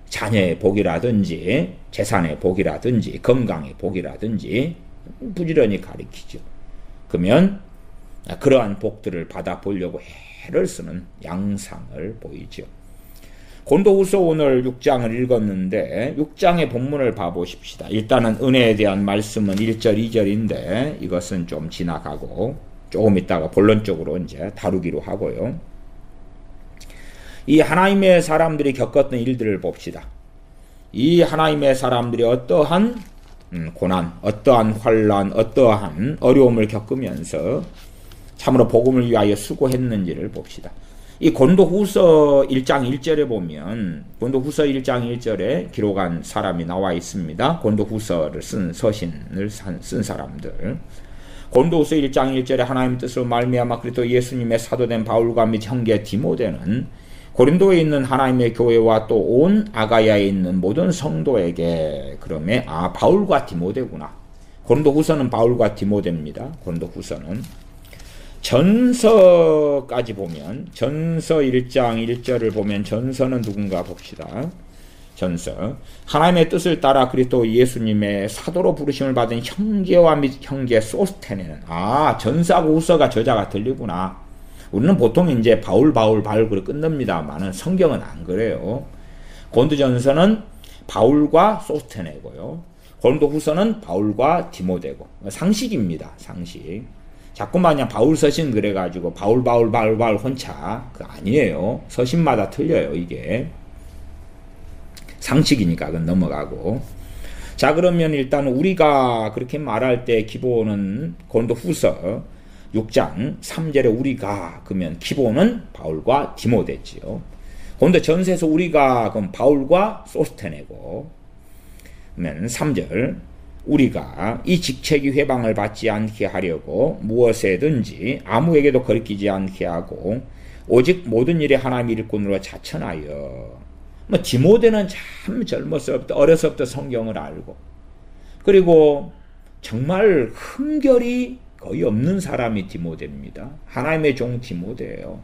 자녀의 복이라든지 재산의 복이라든지 건강의 복이라든지 부지런히 가리키죠. 그러면 그러한 복들을 받아보려고 애를 쓰는 양상을 보이죠. 고린도후서 오늘 6장을 읽었는데 6장의 본문을 봐보십시다. 일단은 은혜에 대한 말씀은 1절, 2절인데 이것은 좀 지나가고 조금 있다가 본론적으로 이제 다루기로 하고요. 이 하나님의 사람들이 겪었던 일들을 봅시다. 이 하나님의 사람들이 어떠한 고난, 어떠한 환난, 어떠한 어려움을 겪으면서 참으로 복음을 위하여 수고했는지를 봅시다. 이 고린도후서 1장 1절에 보면 고린도후서 1장 1절에 기록한 사람이 나와 있습니다. 고린도후서를 쓴 서신을 쓴 사람들. 고린도후서 1장 1절에 하나님의 뜻으로 말미암아 그리스도 예수님의 사도된 바울과 및 형제 디모데는 고린도에 있는 하나님의 교회와 또 온 아가야에 있는 모든 성도에게, 그러면 바울과 디모데구나. 고린도후서는 바울과 디모데입니다. 고린도후서는 전서까지 보면 전서 1장 1절을 보면 전서는 누군가 봅시다. 전서 하나님의 뜻을 따라 그리스도 예수님의 사도로 부르심을 받은 형제와 및 형제 소스테네는 전서하고 후서가 저자가 틀리구나. 우리는 보통 이제 바울 그래 끝납니다만은 성경은 안 그래요. 고린도전서는 바울과 소스테네고요. 고린도후서는 바울과 디모데고. 상식입니다. 상식. 자꾸만 그냥 바울 서신 그래가지고 바울 혼자 그거 아니에요. 서신마다 틀려요. 이게 상식이니까 그건 넘어가고. 자, 그러면 일단 우리가 그렇게 말할 때 기본은 고린도후서 6장 3절에 우리가 그러면 기본은 바울과 디모데지요. 고린도전서에서 우리가 그럼 바울과 소스테네고, 그러면 3절 우리가 이 직책이 회방을 받지 않게 하려고 무엇에든지 아무에게도 거리끼지 않게 하고 오직 모든 일에 하나님의 일꾼으로 자천하여. 디모데는 참 젊어서부터 어려서부터 성경을 알고, 그리고 정말 흠결이 거의 없는 사람이 디모데입니다. 하나님의 종 디모데예요.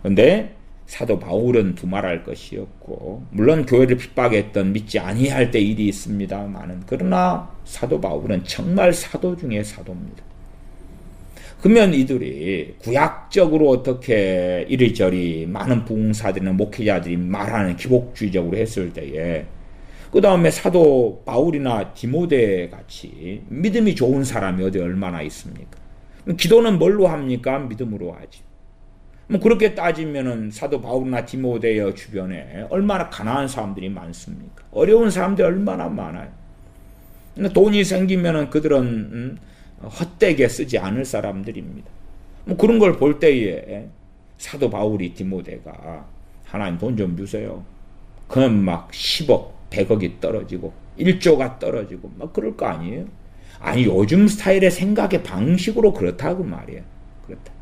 그런데 사도 바울은 두말할 것이 없고, 물론 교회를 핍박했던 믿지 아니할 때 일이 있습니다만은, 그러나 사도 바울은 정말 사도 중에 사도입니다. 그러면 이들이 구약적으로 어떻게 이리저리 많은 부흥사들이나 목회자들이 말하는 기복주의적으로 했을 때에 그 다음에 사도 바울이나 디모데 같이 믿음이 좋은 사람이 어디 얼마나 있습니까? 기도는 뭘로 합니까? 믿음으로 하지. 뭐 그렇게 따지면은 사도 바울이나 디모데의 주변에 얼마나 가난한 사람들이 많습니까? 어려운 사람들이 얼마나 많아요. 돈이 생기면은 그들은 헛되게 쓰지 않을 사람들입니다. 뭐 그런 걸 볼 때에 사도 바울이 디모데가 하나님 돈 좀 주세요. 그럼 막 10억, 100억이 떨어지고 1조가 떨어지고 막 그럴 거 아니에요? 아니 요즘 스타일의 생각의 방식으로 그렇다고 말이에요. 그렇다.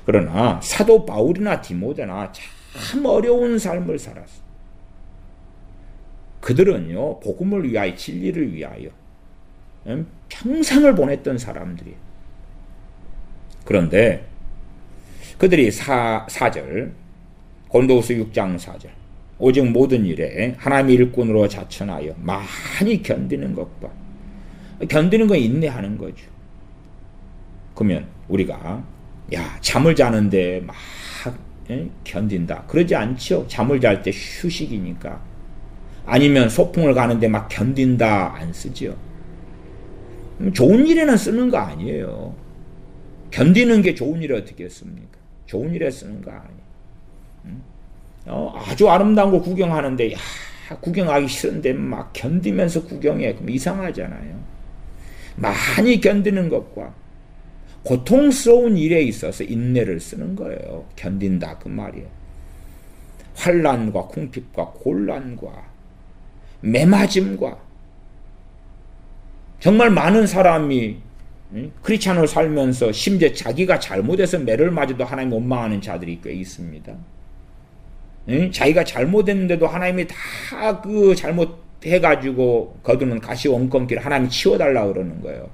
그러나 사도 바울이나 디모데나 참 어려운 삶을 살았어. 그들은요 복음을 위하여 진리를 위하여 평생을 보냈던 사람들이에요. 그런데 그들이 4절 고린도후서 6장 4절 오직 모든 일에 하나님의 일꾼으로 자천하여 많이 견디는 것과 견디는 건 인내하는 거죠. 그러면 우리가 잠을 자는데 막 견딘다 그러지 않죠. 잠을 잘 때 휴식이니까. 아니면 소풍을 가는데 막 견딘다 안 쓰죠. 좋은 일에는 쓰는 거 아니에요. 견디는 게 좋은 일에 어떻게 했습니까? 좋은 일에 쓰는 거 아니에요. 아주 아름다운 거 구경하는데 구경하기 싫은데 막 견디면서 구경해. 그럼 이상하잖아요. 많이 견디는 것과 고통스러운 일에 있어서 인내를 쓰는 거예요. 견딘다 그 말이에요. 환난과 궁핍과 곤란과 매맞음과 정말 많은 사람이 크리스찬으로 살면서 심지어 자기가 잘못해서 매를 맞아도 하나님 원망하는 자들이 꽤 있습니다. 자기가 잘못했는데도 하나님이 다 그 잘못해가지고 거두는 가시 원건기를 하나님이 치워달라고 그러는 거예요.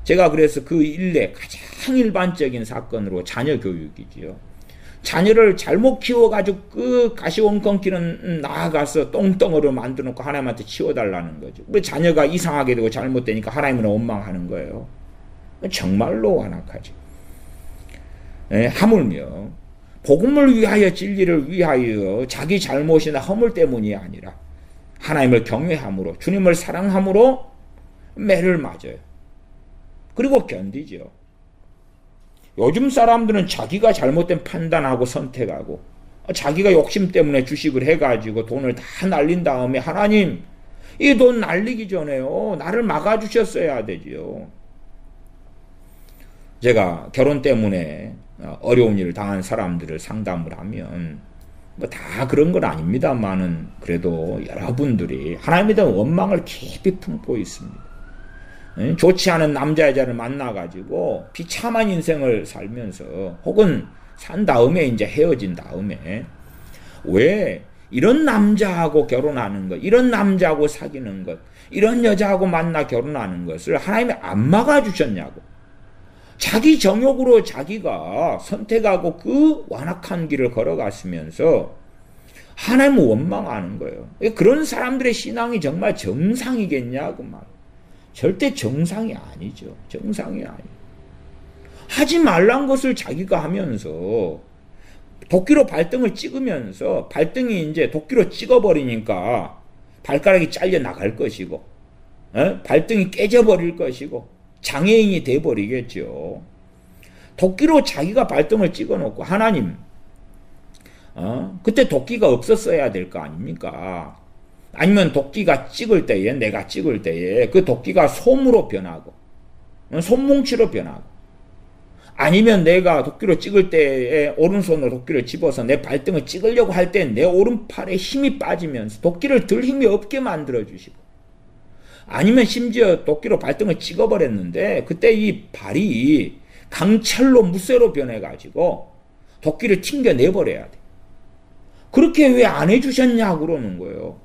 제가 그래서 그 일례 가장 일반적인 사건으로 자녀 교육이지요. 자녀를 잘못 키워가지고 그 가시 원건기는 나아가서 똥덩어리를 만들어놓고 하나님한테 치워달라는 거죠. 우리 자녀가 이상하게 되고 잘못되니까 하나님은 원망하는 거예요. 정말로 완악하죠. 하물며 복음을 위하여 진리를 위하여 자기 잘못이나 허물 때문이 아니라 하나님을 경외함으로 주님을 사랑함으로 매를 맞아요. 그리고 견디죠. 요즘 사람들은 자기가 잘못된 판단하고 선택하고 자기가 욕심 때문에 주식을 해가지고 돈을 다 날린 다음에 하나님 이 돈 날리기 전에요 나를 막아주셨어야 되지요. 제가 결혼 때문에 어려운 일을 당한 사람들을 상담을 하면 뭐 다 그런 건 아닙니다만은 그래도 여러분들이 하나님에 대한 원망을 깊이 품고 있습니다. 좋지 않은 남자 여자를 만나가지고 비참한 인생을 살면서 혹은 산 다음에 이제 헤어진 다음에 왜 이런 남자하고 결혼하는 것, 이런 남자하고 사귀는 것, 이런 여자하고 만나 결혼하는 것을 하나님이 안 막아주셨냐고. 자기 정욕으로 자기가 선택하고 그 완악한 길을 걸어갔으면서 하나님을 원망하는 거예요. 그런 사람들의 신앙이 정말 정상이겠냐고 말. 절대 정상이 아니죠. 정상이 아니에요. 하지 말란 것을 자기가 하면서 도끼로 발등을 찍으면서 발등이 이제 도끼로 찍어버리니까 발가락이 잘려 나갈 것이고 발등이 깨져버릴 것이고 장애인이 돼버리겠죠. 도끼로 자기가 발등을 찍어놓고 하나님 그때 도끼가 없었어야 될 거 아닙니까? 아니면 도끼가 찍을 때에 내가 찍을 때에 그 도끼가 솜으로 변하고 솜뭉치로 변하고 아니면 내가 도끼로 찍을 때에 오른손으로 도끼를 집어서 내 발등을 찍으려고 할 때 내 오른팔에 힘이 빠지면서 도끼를 들 힘이 없게 만들어 주시고 아니면 심지어 도끼로 발등을 찍어버렸는데 그때 이 발이 강철로 무쇠로 변해가지고 도끼를 튕겨내버려야 돼. 그렇게 왜 안 해주셨냐고 그러는 거예요.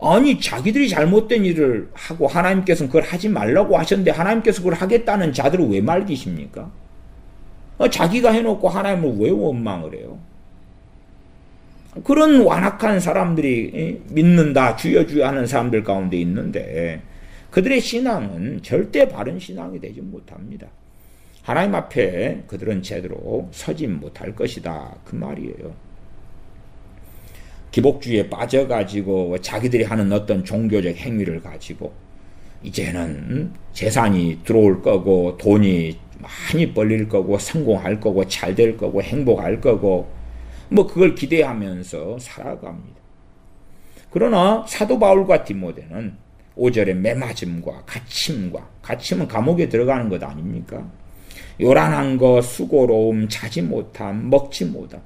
아니 자기들이 잘못된 일을 하고 하나님께서는 그걸 하지 말라고 하셨는데 하나님께서 그걸 하겠다는 자들을 왜 말기십니까? 자기가 해놓고 하나님을 왜 원망을 해요? 그런 완악한 사람들이 믿는다 주여 주여 하는 사람들 가운데 있는데 그들의 신앙은 절대 바른 신앙이 되지 못합니다. 하나님 앞에 그들은 제대로 서지 못할 것이다. 그 말이에요. 기복주의에 빠져가지고 자기들이 하는 어떤 종교적 행위를 가지고 이제는 재산이 들어올 거고 돈이 많이 벌릴 거고 성공할 거고 잘 될 거고 행복할 거고 뭐 그걸 기대하면서 살아갑니다. 그러나 사도 바울과 디모데는 5절에 매맞음과 갇힘은 감옥에 들어가는 것 아닙니까? 요란한 거, 수고로움, 자지 못함, 먹지 못함.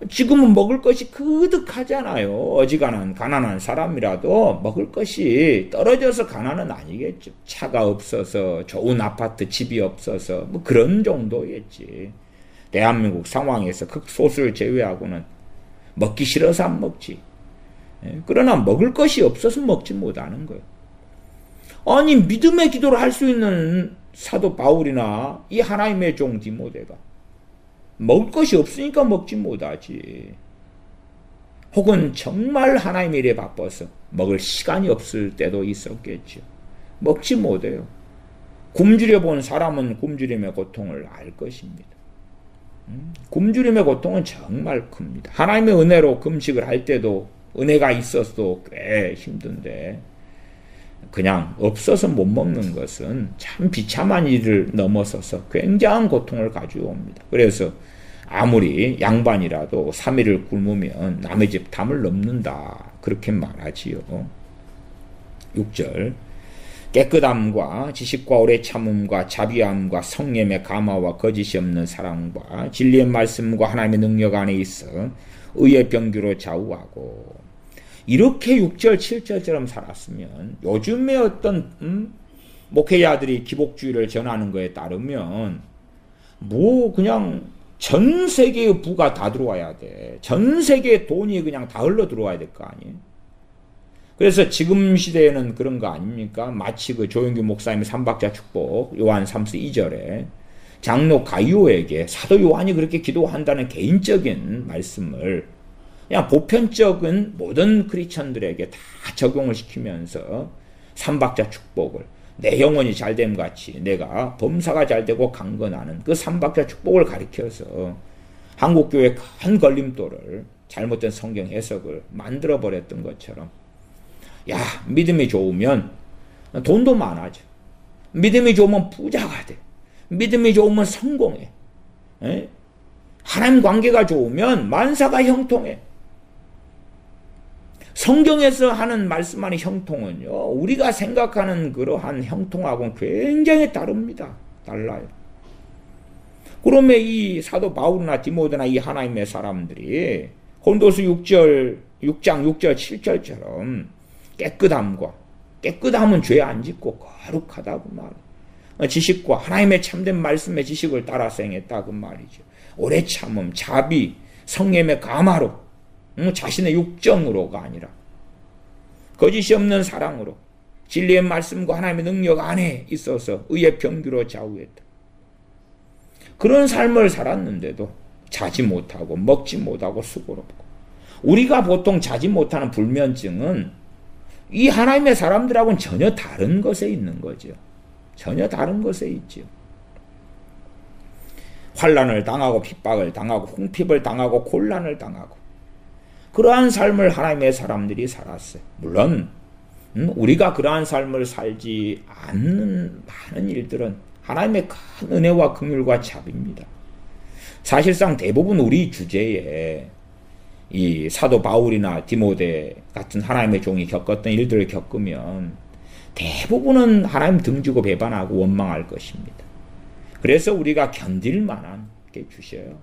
지금은 먹을 것이 그득하잖아요. 어지간한 가난한 사람이라도 먹을 것이 떨어져서 가난은 아니겠죠. 차가 없어서 좋은 아파트 집이 없어서 뭐 그런 정도겠지. 대한민국 상황에서 극소수를 제외하고는 먹기 싫어서 안 먹지. 그러나 먹을 것이 없어서 먹지 못하는 거예요. 아니 믿음의 기도를 할 수 있는 사도 바울이나 이 하나님의 종 디모데가 먹을 것이 없으니까 먹지 못하지. 혹은 정말 하나님의 일에 바빠서 먹을 시간이 없을 때도 있었겠죠. 먹지 못해요. 굶주려 본 사람은 굶주림의 고통을 알 것입니다. 굶주림의 고통은 정말 큽니다. 하나님의 은혜로 금식을 할 때도 은혜가 있어서도 꽤 힘든데 그냥 없어서 못 먹는 것은 참 비참한 일을 넘어서서 굉장한 고통을 가져옵니다. 그래서 아무리 양반이라도 3일을 굶으면 남의 집 담을 넘는다. 그렇게 말하지요. 6절 깨끗함과 지식과 오래 참음과 자비함과 성령의 감화와 거짓이 없는 사랑과 진리의 말씀과 하나님의 능력 안에 있어 의의 병기로 좌우하고 이렇게 6절 7절처럼 살았으면 요즘에 어떤 목회자들이 기복주의를 전하는 거에 따르면 뭐 그냥 전 세계의 부가 다 들어와야 돼. 전 세계의 돈이 그냥 다 흘러 들어와야 될 거 아니에요. 그래서 지금 시대에는 그런 거 아닙니까? 마치 그 조영규 목사님의 삼박자 축복 요한 3서 2절에 장로 가이오에게 사도 요한이 그렇게 기도한다는 개인적인 말씀을 그냥 보편적인 모든 크리스천들에게 다 적용을 시키면서 삼박자 축복을 내 영혼이 잘됨 같이 내가 범사가 잘되고 강건하는 그 삼박자 축복을 가리켜서 한국교회 큰 걸림돌을 잘못된 성경 해석을 만들어버렸던 것처럼 야 믿음이 좋으면 돈도 많아져. 믿음이 좋으면 부자가 돼. 믿음이 좋으면 성공해. 에? 하나님 관계가 좋으면 만사가 형통해. 성경에서 하는 말씀하는 형통은요, 우리가 생각하는 그러한 형통하고는 굉장히 다릅니다. 달라요. 그러면 이 사도 바울이나 디모데나 이 하나님의 사람들이 고린도서 6장 6절 7절처럼 깨끗함은 죄 안 짓고 거룩하다고 말이에요. 지식과 하나님의 참된 말씀의 지식을 따라서 행했다 그 말이죠. 오래 참음, 자비, 성령의 감화로 자신의 육정으로가 아니라 거짓이 없는 사랑으로 진리의 말씀과 하나님의 능력 안에 있어서 의의 병기로 좌우했다. 그런 삶을 살았는데도 자지 못하고 먹지 못하고 수고롭고 우리가 보통 자지 못하는 불면증은 이 하나님의 사람들하고는 전혀 다른 것에 있는 거죠. 전혀 다른 것에 있죠. 환난을 당하고 핍박을 당하고 홍핍을 당하고 곤란을 당하고 그러한 삶을 하나님의 사람들이 살았어요. 물론 우리가 그러한 삶을 살지 않는 많은 일들은 하나님의 큰 은혜와 긍휼과 자비입니다. 사실상 대부분 우리 주제에 이 사도 바울이나 디모데 같은 하나님의 종이 겪었던 일들을 겪으면 대부분은 하나님 등지고 배반하고 원망할 것입니다. 그래서 우리가 견딜 만한 게 주셔요.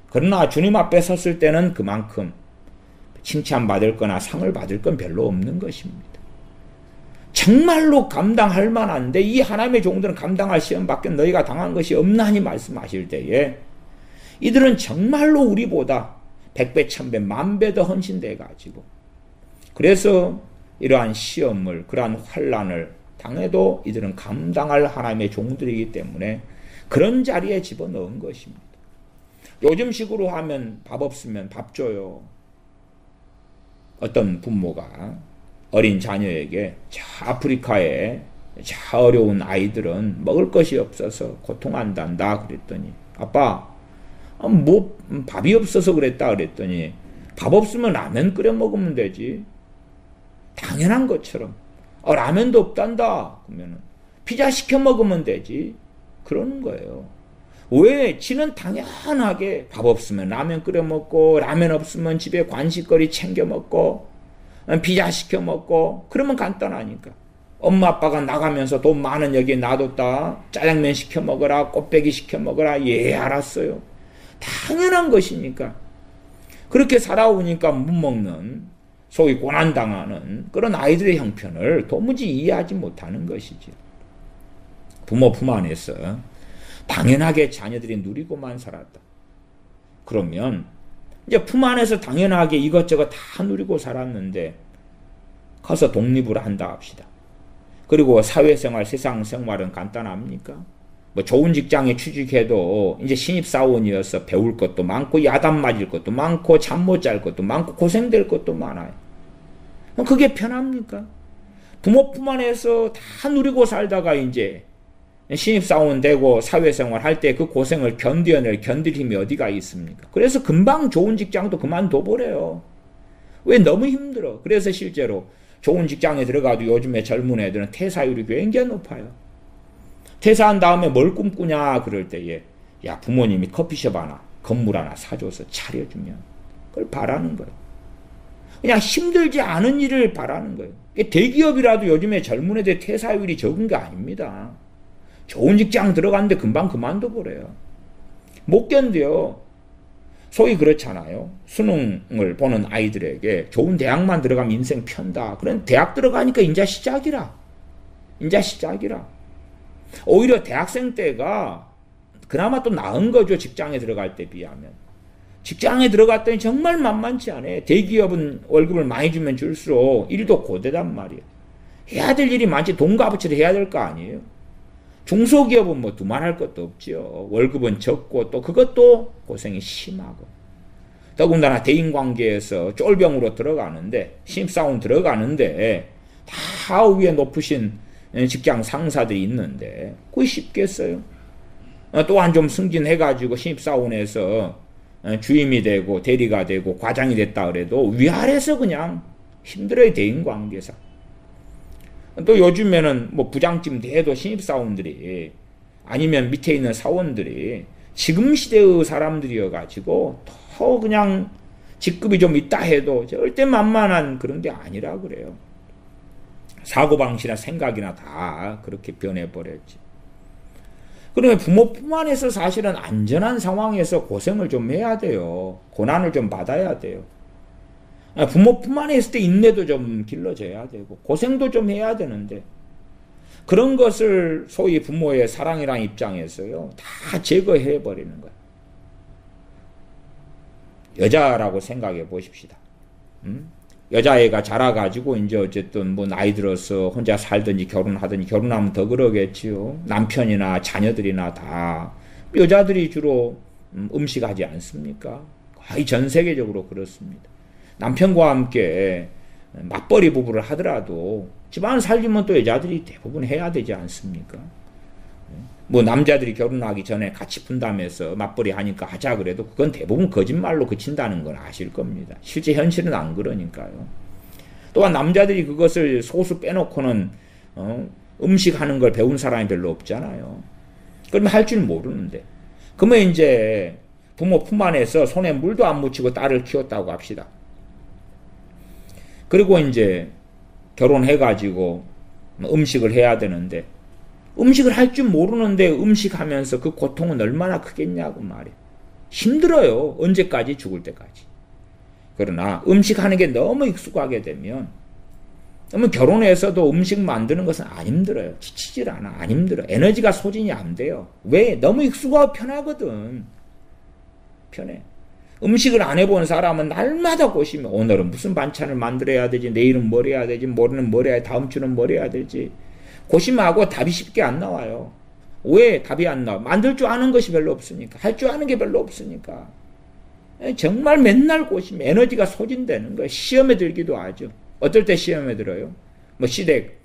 그러나 주님 앞에 섰을 때는 그만큼 칭찬받을 거나 상을 받을 건 별로 없는 것입니다. 정말로 감당할 만한데 이 하나님의 종들은 감당할 시험밖에 너희가 당한 것이 없나니 말씀하실 때에 이들은 정말로 우리보다 100배, 1000배, 10,000배 더 헌신돼 가지고 그래서 이러한 시험을 그러한 환난을 당해도 이들은 감당할 하나님의 종들이기 때문에 그런 자리에 집어넣은 것입니다. 요즘식으로 하면 밥 없으면 밥 줘요. 어떤 부모가 어린 자녀에게 저 아프리카에 자, 어려운 아이들은 먹을 것이 없어서 고통한단다 그랬더니 아빠 뭐 밥이 없어서 그랬다 그랬더니 밥 없으면 라면 끓여 먹으면 되지. 당연한 것처럼 라면도 없단다 그러면 피자 시켜 먹으면 되지. 그러는 거예요. 왜? 지는 당연하게 밥 없으면 라면 끓여 먹고 라면 없으면 집에 간식거리 챙겨 먹고 피자 시켜 먹고 그러면 간단하니까. 엄마 아빠가 나가면서 돈 많은 여기에 놔뒀다. 짜장면 시켜 먹어라. 꽃배기 시켜 먹어라. 예, 알았어요. 당연한 것이니까. 그렇게 살아오니까 못 먹는 소위 고난당하는 그런 아이들의 형편을 도무지 이해하지 못하는 것이죠. 부모 품 안에서 당연하게 자녀들이 누리고만 살았다. 그러면 이제 품 안에서 당연하게 이것저것 다 누리고 살았는데 가서 독립을 한다 합시다. 그리고 사회생활, 세상생활은 간단합니까? 뭐 좋은 직장에 취직해도 이제 신입사원이어서 배울 것도 많고 야단 맞을 것도 많고 잠 못 잘 것도 많고 고생될 것도 많아요. 그게 편합니까? 부모 품 안에서 다 누리고 살다가 이제 신입사원 되고 사회생활 할 때 그 고생을 견딜 힘이 어디가 있습니까? 그래서 금방 좋은 직장도 그만둬버려요. 왜? 너무 힘들어. 그래서 실제로 좋은 직장에 들어가도 요즘에 젊은 애들은 퇴사율이 굉장히 높아요. 퇴사한 다음에 뭘 꿈꾸냐 그럴 때에 야 부모님이 커피숍 하나 건물 하나 사줘서 차려주면 그걸 바라는 거예요. 그냥 힘들지 않은 일을 바라는 거예요. 대기업이라도 요즘에 젊은 애들 퇴사율이 적은 게 아닙니다. 좋은 직장 들어갔는데 금방 그만둬버려요. 못 견뎌요. 소위 그렇잖아요. 수능을 보는 아이들에게 좋은 대학만 들어가면 인생 편다. 그런 대학 들어가니까 인자 시작이라. 오히려 대학생 때가 그나마 또 나은 거죠. 직장에 들어갈 때 비하면. 직장에 들어갔더니 정말 만만치 않아요. 대기업은 월급을 많이 주면 줄수록 일도 고되단 말이에요. 해야 될 일이 많지. 돈 값어치도 해야 될 거 아니에요. 중소기업은 뭐 두말할 것도 없지요. 월급은 적고 또 그것도 고생이 심하고. 더군다나 대인관계에서 쫄병으로 들어가는데 신입사원 들어가는데 다 위에 높으신 직장 상사들이 있는데 그게 쉽겠어요. 또한 좀 승진해가지고 신입사원에서 주임이 되고 대리가 되고 과장이 됐다 그래도 위아래서 그냥 힘들어요. 대인관계사. 또 요즘에는 뭐 부장쯤 돼도 신입사원들이 아니면 밑에 있는 사원들이 지금 시대의 사람들이어가지고 더 그냥 직급이 좀 있다 해도 절대 만만한 그런 게 아니라 그래요. 사고방식이나 생각이나 다 그렇게 변해버렸지. 그러면 부모 품 안에서 사실은 안전한 상황에서 고생을 좀 해야 돼요. 고난을 좀 받아야 돼요. 부모 품 안에 있을 때 인내도 좀 길러져야 되고 고생도 좀 해야 되는데 그런 것을 소위 부모의 사랑이라는 입장에서요 다 제거해버리는 거예요. 여자라고 생각해 보십시다. 여자애가 자라가지고 이제 어쨌든 뭐 나이 들어서 혼자 살든지 결혼하든지 결혼하면 더 그러겠지요. 남편이나 자녀들이나 다 여자들이 주로 음식하지 않습니까? 거의 전 세계적으로 그렇습니다. 남편과 함께 맞벌이 부부를 하더라도 집안 살림은 또 여자들이 대부분 해야 되지 않습니까? 뭐 남자들이 결혼하기 전에 같이 푼다면서 맞벌이 하니까 하자 그래도 그건 대부분 거짓말로 그친다는 건 아실 겁니다. 실제 현실은 안 그러니까요. 또한 남자들이 그것을 소수 빼놓고는 음식하는 걸 배운 사람이 별로 없잖아요. 그러면 할 줄 모르는데 그러면 이제 부모 품 안에서 손에 물도 안 묻히고 딸을 키웠다고 합시다. 그리고 이제 결혼해가지고 음식을 해야 되는데 음식을 할 줄 모르는데 음식하면서 그 고통은 얼마나 크겠냐고 말이에요. 힘들어요. 언제까지? 죽을 때까지. 그러나 음식하는 게 너무 익숙하게 되면 그러면 결혼해서도 음식 만드는 것은 안 힘들어요. 지치질 않아. 안 힘들어. 에너지가 소진이 안 돼요. 왜? 너무 익숙하고 편하거든. 편해. 음식을 안 해본 사람은 날마다 고심해. 오늘은 무슨 반찬을 만들어야 되지? 내일은 뭘 해야 되지? 모레는 뭘 해야 돼? 다음 주는 뭘 해야 되지? 고심하고 답이 쉽게 안 나와요. 왜 답이 안 나와? 만들 줄 아는 것이 별로 없으니까. 할 줄 아는 게 별로 없으니까. 정말 맨날 고심해. 에너지가 소진되는 거예요. 시험에 들기도 하죠. 어떨 때 시험에 들어요? 뭐 시댁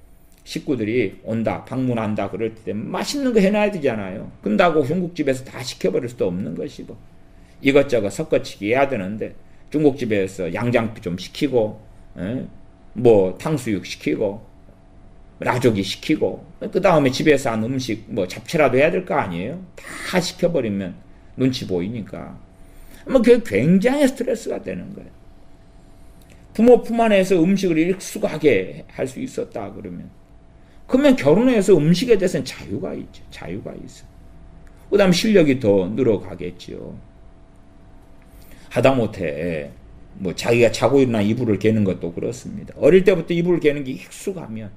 식구들이 온다, 방문한다 그럴 때 맛있는 거 해놔야 되잖아요. 근다고 중국집에서 다 시켜버릴 수도 없는 것이고 이것저것 섞어치기 해야 되는데 중국집에서 양장피 좀 시키고 뭐 탕수육 시키고 라조기 시키고 그 다음에 집에서 한 음식 뭐 잡채라도 해야 될 거 아니에요. 다 시켜버리면 눈치 보이니까 뭐 그게 굉장히 스트레스가 되는 거예요. 부모 품 안에서 음식을 익숙하게 할 수 있었다 그러면 결혼해서 음식에 대해서는 자유가 있죠. 자유가 있어. 그 다음 실력이 더 늘어가겠죠. 하다못해 뭐 자기가 자고 일어나 이불을 개는 것도 그렇습니다. 어릴 때부터 이불을 개는 게 익숙하면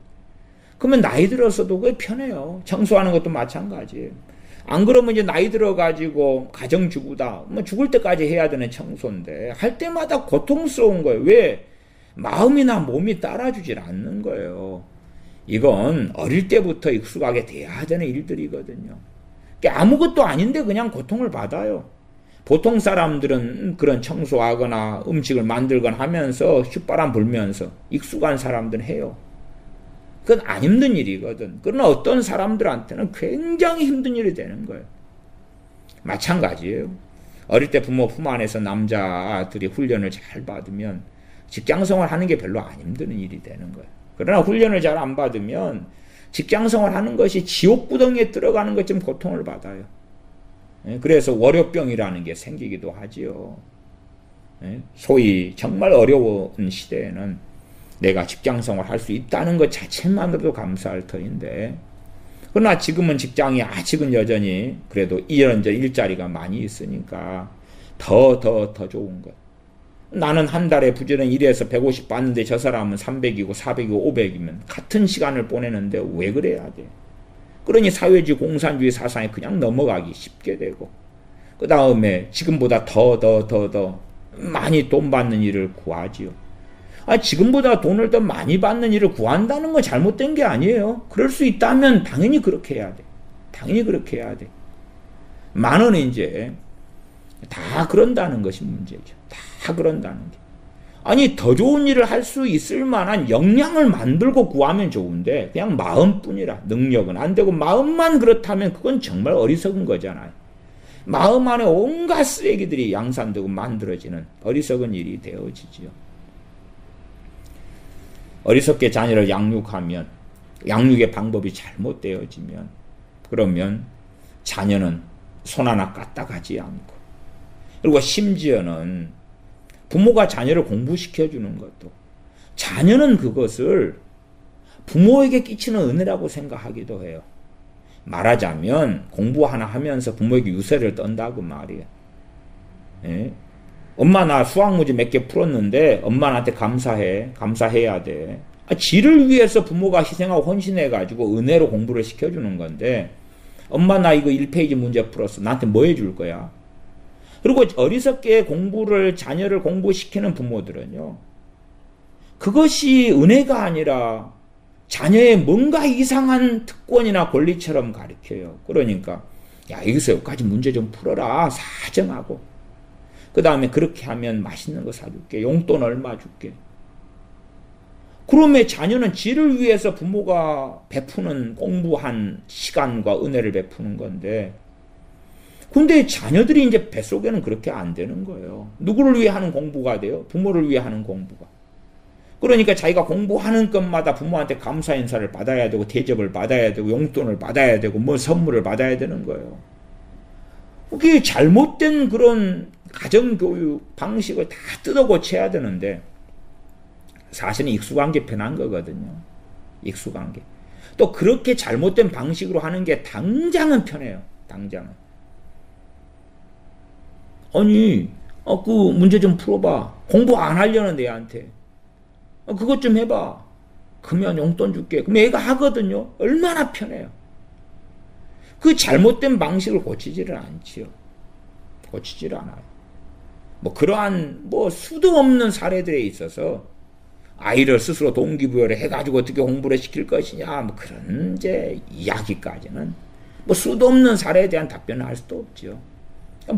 그러면 나이 들어서도 그게 편해요. 청소하는 것도 마찬가지예요. 안 그러면 이제 나이 들어가지고 가정주부다 뭐 죽을 때까지 해야 되는 청소인데 할 때마다 고통스러운 거예요. 왜? 마음이나 몸이 따라주질 않는 거예요. 이건 어릴 때부터 익숙하게 돼야 되는 일들이거든요. 아무것도 아닌데 그냥 고통을 받아요. 보통 사람들은 그런 청소하거나 음식을 만들거나 하면서 휘바람 불면서 익숙한 사람들은 해요. 그건 안 힘든 일이거든. 그러나 어떤 사람들한테는 굉장히 힘든 일이 되는 거예요. 마찬가지예요. 어릴 때 부모 품 안에서 남자들이 훈련을 잘 받으면 직장생활 하는 게 별로 안 힘든 일이 되는 거예요. 그러나 훈련을 잘 안 받으면 직장생활 하는 것이 지옥구덩이에 들어가는 것쯤 고통을 받아요. 그래서 월요병이라는 게 생기기도 하지요. 소위 정말 어려운 시대에는 내가 직장생활 할 수 있다는 것 자체만으로도 감사할 터인데 그러나 지금은 직장이 아직은 여전히 그래도 이런저 일자리가 많이 있으니까 더 좋은 것. 나는 한 달에 부지런히 일해서 150 받는데 저 사람은 300이고 400이고 500이면 같은 시간을 보내는데 왜 그래야 돼? 그러니 사회주의 공산주의 사상에 그냥 넘어가기 쉽게 되고 그 다음에 지금보다 더 많이 돈 받는 일을 구하지요. 지금보다 돈을 더 많이 받는 일을 구한다는 건 잘못된 게 아니에요. 그럴 수 있다면 당연히 그렇게 해야 돼. 당연히 그렇게 해야 돼. 많은 이제 다 그런다는 것이 문제죠. 다 그런다는 게. 아니 더 좋은 일을 할 수 있을 만한 역량을 만들고 구하면 좋은데 그냥 마음뿐이라 능력은 안 되고 마음만 그렇다면 그건 정말 어리석은 거잖아요. 마음 안에 온갖 쓰레기들이 양산되고 만들어지는 어리석은 일이 되어지지요. 어리석게 자녀를 양육하면 양육의 방법이 잘못되어지면 그러면 자녀는 손 하나 까딱하지 않고 그리고 심지어는 부모가 자녀를 공부시켜주는 것도 자녀는 그것을 부모에게 끼치는 은혜라고 생각하기도 해요. 말하자면 공부 하나 하면서 부모에게 유세를 떤다고 말이에요. 예? 엄마 나 수학 문제 몇 개 풀었는데 엄마 나한테 감사해야 돼. 지를 위해서 부모가 희생하고 헌신해가지고 은혜로 공부를 시켜주는 건데 엄마 나 이거 1페이지 문제 풀었어. 나한테 뭐 해줄 거야? 그리고 어리석게 자녀를 공부시키는 부모들은요. 그것이 은혜가 아니라 자녀의 뭔가 이상한 특권이나 권리처럼 가르쳐요. 그러니까 야 여기서 여기까지 문제 좀 풀어라. 사정하고. 그 다음에 그렇게 하면 맛있는 거 사줄게. 용돈 얼마 줄게. 그러면 자녀는 지를 위해서 부모가 베푸는 공부한 시간과 은혜를 베푸는 건데 근데 자녀들이 이제 뱃속에는 그렇게 안 되는 거예요. 누구를 위해 하는 공부가 돼요? 부모를 위해 하는 공부가. 그러니까 자기가 공부하는 것마다 부모한테 감사 인사를 받아야 되고 대접을 받아야 되고 용돈을 받아야 되고 뭐 선물을 받아야 되는 거예요. 그게 잘못된 그런 가정교육 방식을 다 뜯어 고쳐야 되는데 사실은 익숙한 게 편한 거거든요. 익숙한 게. 또 그렇게 잘못된 방식으로 하는 게 당장은 편해요. 당장은. 아니 그 문제 좀 풀어봐. 공부 안 하려는 애한테. 그것 좀 해봐. 그러면 용돈 줄게. 그럼 애가 하거든요. 얼마나 편해요. 그 잘못된 방식을 고치지를 않지요. 고치지를 않아요. 뭐 그러한 수도 없는 사례들에 있어서 아이를 스스로 동기부여를 해가지고 어떻게 공부를 시킬 것이냐 뭐 그런 이제 이야기까지는 수도 없는 사례에 대한 답변을 할 수도 없죠.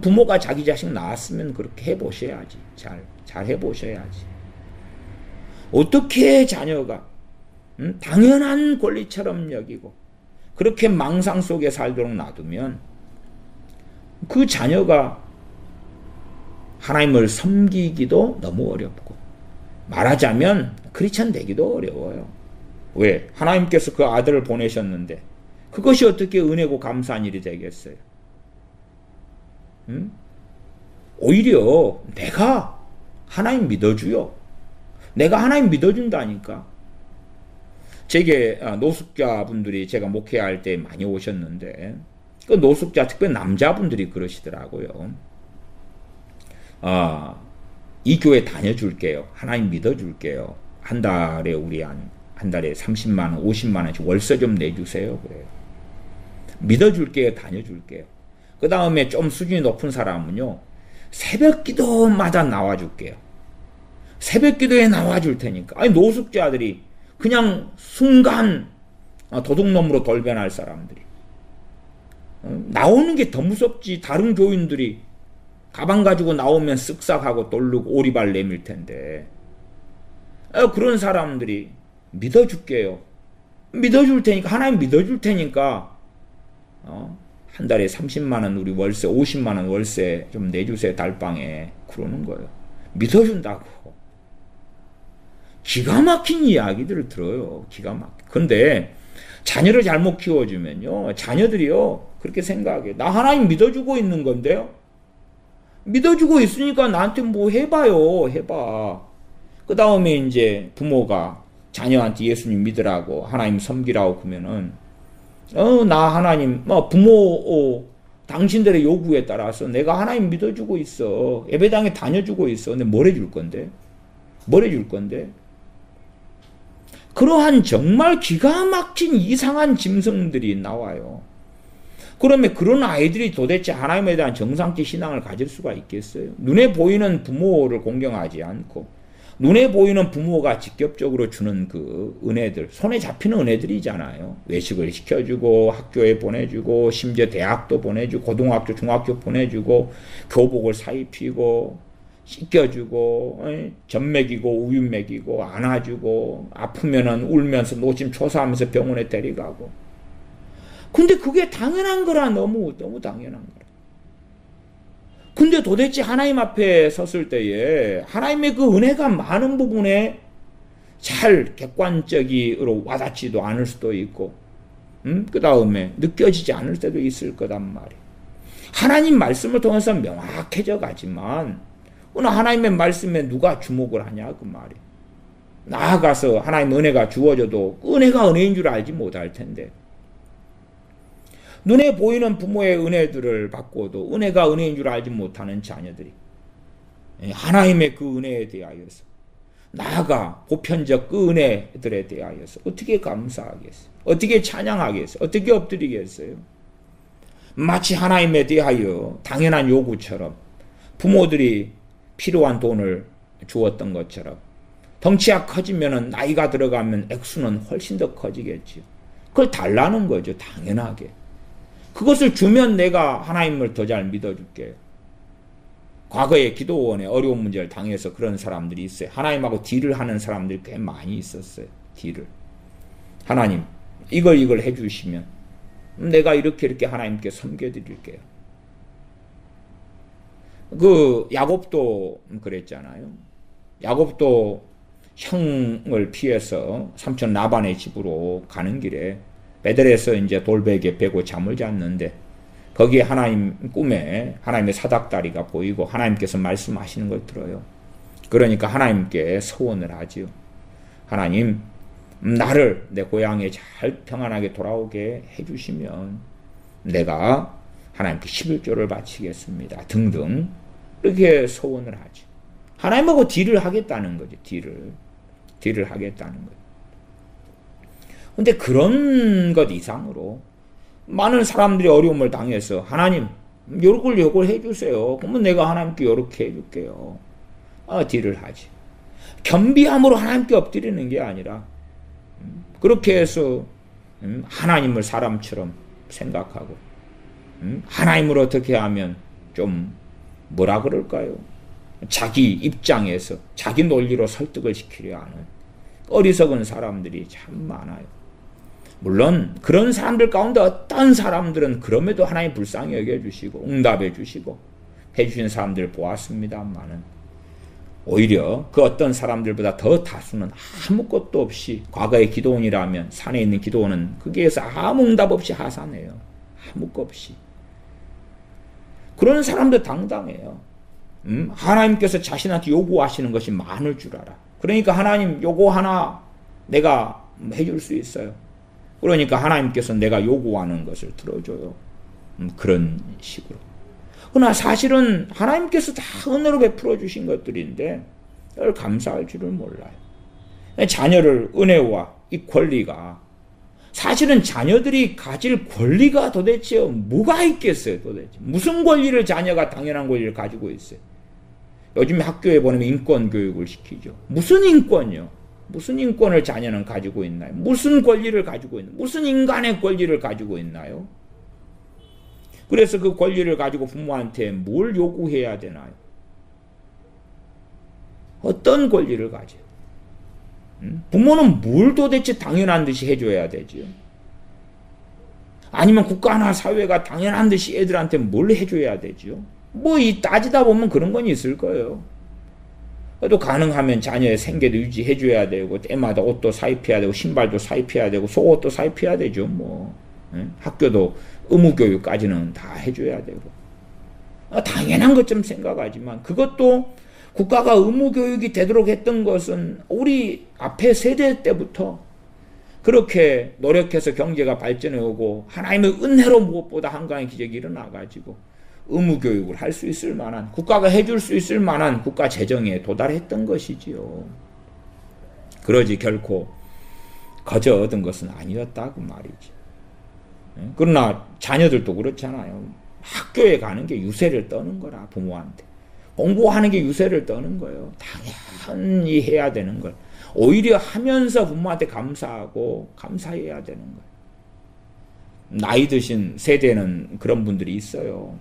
부모가 자기 자식 낳았으면 그렇게 해보셔야지. 잘 해보셔야지. 어떻게 자녀가 당연한 권리처럼 여기고 그렇게 망상 속에 살도록 놔두면 그 자녀가 하나님을 섬기기도 너무 어렵고 말하자면 크리스찬 되기도 어려워요. 왜? 하나님께서 그 아들을 보내셨는데 그것이 어떻게 은혜고 감사한 일이 되겠어요? 오히려 내가 하나님 믿어줘요. 내가 하나님 믿어준다니까. 제게 노숙자분들이 제가 목회할 때 많이 오셨는데 그 노숙자 특별히 남자분들이 그러시더라고요. 이 교회 다녀줄게요. 하나님 믿어줄게요. 한 달에 우리 한 달에 30만 원, 50만 원씩 월세 좀 내주세요. 그래요. 믿어줄게요. 다녀줄게요. 그 다음에 좀 수준이 높은 사람은요. 새벽 기도마다 나와줄게요. 새벽 기도에 나와줄 테니까. 아니 노숙자들이 그냥 순간 도둑놈으로 돌변할 사람들이 나오는 게 더 무섭지. 다른 교인들이 가방 가지고 나오면 쓱싹하고 돌르고 오리발 내밀 텐데 그런 사람들이 믿어줄게요. 믿어줄 테니까 하나님 믿어줄 테니까 한 달에 30만 원 우리 월세 50만 원 월세 좀 내주세요 달방에 그러는 거예요. 믿어준다고. 기가 막힌 이야기들을 들어요. 기가 막혀. 근데 자녀를 잘못 키워주면요. 자녀들이요. 그렇게 생각해. 나 하나님 믿어주고 있는 건데요. 믿어주고 있으니까 나한테 뭐 해봐요. 해봐. 그 다음에 이제 부모가 자녀한테 예수님 믿으라고 하나님 섬기라고 그러면은 나 하나님 부모 당신들의 요구에 따라서 내가 하나님 믿어주고 있어. 예배당에 다녀주고 있어. 근데 뭘 해줄 건데? 뭘 해줄 건데? 그러한 정말 기가 막힌 이상한 짐승들이 나와요. 그러면 그런 아이들이 도대체 하나님에 대한 정상적 신앙을 가질 수가 있겠어요? 눈에 보이는 부모를 공경하지 않고 눈에 보이는 부모가 직접적으로 주는 그 은혜들, 손에 잡히는 은혜들이잖아요. 외식을 시켜주고 학교에 보내주고 심지어 대학도 보내주고 고등학교, 중학교 보내주고 교복을 사입히고 씻겨주고 젖 먹이고 우유 먹이고 안아주고 아프면은 울면서 노심초사하면서 병원에 데려가고. 근데 그게 당연한 거라. 너무 당연한 거라. 근데 도대체 하나님 앞에 섰을 때에 하나님의 그 은혜가 많은 부분에 잘 객관적으로 와닿지도 않을 수도 있고 그 다음에 느껴지지 않을 때도 있을 거단 말이에요. 하나님 말씀을 통해서 명확해져 가지만 오늘 하나님의 말씀에 누가 주목을 하냐 그 말이에요. 나아가서 하나님 은혜가 주어져도 그 은혜가 은혜인 줄 알지 못할 텐데 눈에 보이는 부모의 은혜들을 받고도 은혜가 은혜인 줄 알지 못하는 자녀들이 하나님의 그 은혜에 대하여서 나아가 보편적 그 은혜들에 대하여서 어떻게 감사하겠어요? 어떻게 찬양하겠어요? 어떻게 엎드리겠어요? 마치 하나님에 대하여 당연한 요구처럼 부모들이 필요한 돈을 주었던 것처럼 덩치가 커지면 나이가 들어가면 액수는 훨씬 더 커지겠죠. 그걸 달라는 거죠. 당연하게. 그것을 주면 내가 하나님을 더 잘 믿어줄게요. 과거에 기도원에 어려운 문제를 당해서 그런 사람들이 있어요. 하나님하고 딜을 하는 사람들이 꽤 많이 있었어요. 딜을. 하나님 이걸 해주시면 내가 이렇게 하나님께 섬겨드릴게요. 그 야곱도 그랬잖아요. 야곱도 형을 피해서 삼촌 라반의 집으로 가는 길에 베델에서 이제 돌베개 베고 잠을 잤는데 거기에 하나님 꿈에 하나님의 사닥다리가 보이고 하나님께서 말씀하시는 걸 들어요. 그러니까 하나님께 서원을 하지요. 하나님 나를 내 고향에 잘 평안하게 돌아오게 해주시면 내가 하나님께 11조를 바치겠습니다. 등등 이렇게 소원을 하죠. 하나님하고 딜을 하겠다는 거죠. 딜을 하겠다는 거죠. 근데 그런 것 이상으로 많은 사람들이 어려움을 당해서 하나님 요걸 해주세요. 그러면 내가 하나님께 요렇게 해줄게요. 딜을 하지. 겸비함으로 하나님께 엎드리는 게 아니라 그렇게 해서 하나님을 사람처럼 생각하고 하나님을 어떻게 하면 좀 뭐라 그럴까요? 자기 입장에서 자기 논리로 설득을 시키려 하는 어리석은 사람들이 참 많아요. 물론 그런 사람들 가운데 어떤 사람들은 그럼에도 하나님 불쌍히 여겨주시고 응답해 주시고 해주신 사람들 보았습니다만은 오히려 그 어떤 사람들보다 더 다수는 아무것도 없이 과거의 기도원이라면 산에 있는 기도원은 거기에서 아무 응답 없이 하산해요. 아무것 없이. 그런 사람도 당당해요. 하나님께서 자신한테 요구하시는 것이 많을 줄 알아. 그러니까 하나님 요구 하나 내가 해줄 수 있어요. 그러니까 하나님께서 내가 요구하는 것을 들어줘요. 그런 식으로. 그러나 사실은 하나님께서 다 은혜로 베풀어 주신 것들인데 그걸 감사할 줄을 몰라요. 자녀를 은혜와 이 권리가 사실은 자녀들이 가질 권리가 도대체 뭐가 있겠어요 도대체. 무슨 권리를 자녀가 당연한 권리를 가지고 있어요. 요즘 학교에 보내면 인권 교육을 시키죠. 무슨 인권이요? 무슨 인권을 자녀는 가지고 있나요? 무슨 권리를 가지고 있나요? 무슨 인간의 권리를 가지고 있나요? 그래서 그 권리를 가지고 부모한테 뭘 요구해야 되나요? 어떤 권리를 가져요? 부모는 뭘 도대체 당연한 듯이 해줘야 되지요? 아니면 국가나 사회가 당연한 듯이 애들한테 뭘 해줘야 되지요? 뭐 따지다 보면 그런 건 있을 거예요. 또 가능하면 자녀의 생계도 유지해줘야 되고 때마다 옷도 사입해야 되고 신발도 사입해야 되고 속옷도 사입해야 되죠. 뭐 학교도 의무교육까지는 다 해줘야 되고 당연한 것처럼 생각하지만 그것도 국가가 의무교육이 되도록 했던 것은 우리 앞에 세대 때부터 그렇게 노력해서 경제가 발전해 오고 하나님의 은혜로 무엇보다 한가한 기적이 일어나가지고 의무교육을 할 수 있을 만한 국가가 해줄 수 있을 만한 국가 재정에 도달했던 것이지요. 그러지 결코 거저 얻은 것은 아니었다고 말이지. 그러나 자녀들도 그렇잖아요. 학교에 가는 게 유세를 떠는 거라 부모한테. 공부하는 게 유세를 떠는 거예요. 당연히 해야 되는 걸. 오히려 하면서 부모한테 감사하고 감사해야 되는 거예요. 나이 드신 세대는 그런 분들이 있어요.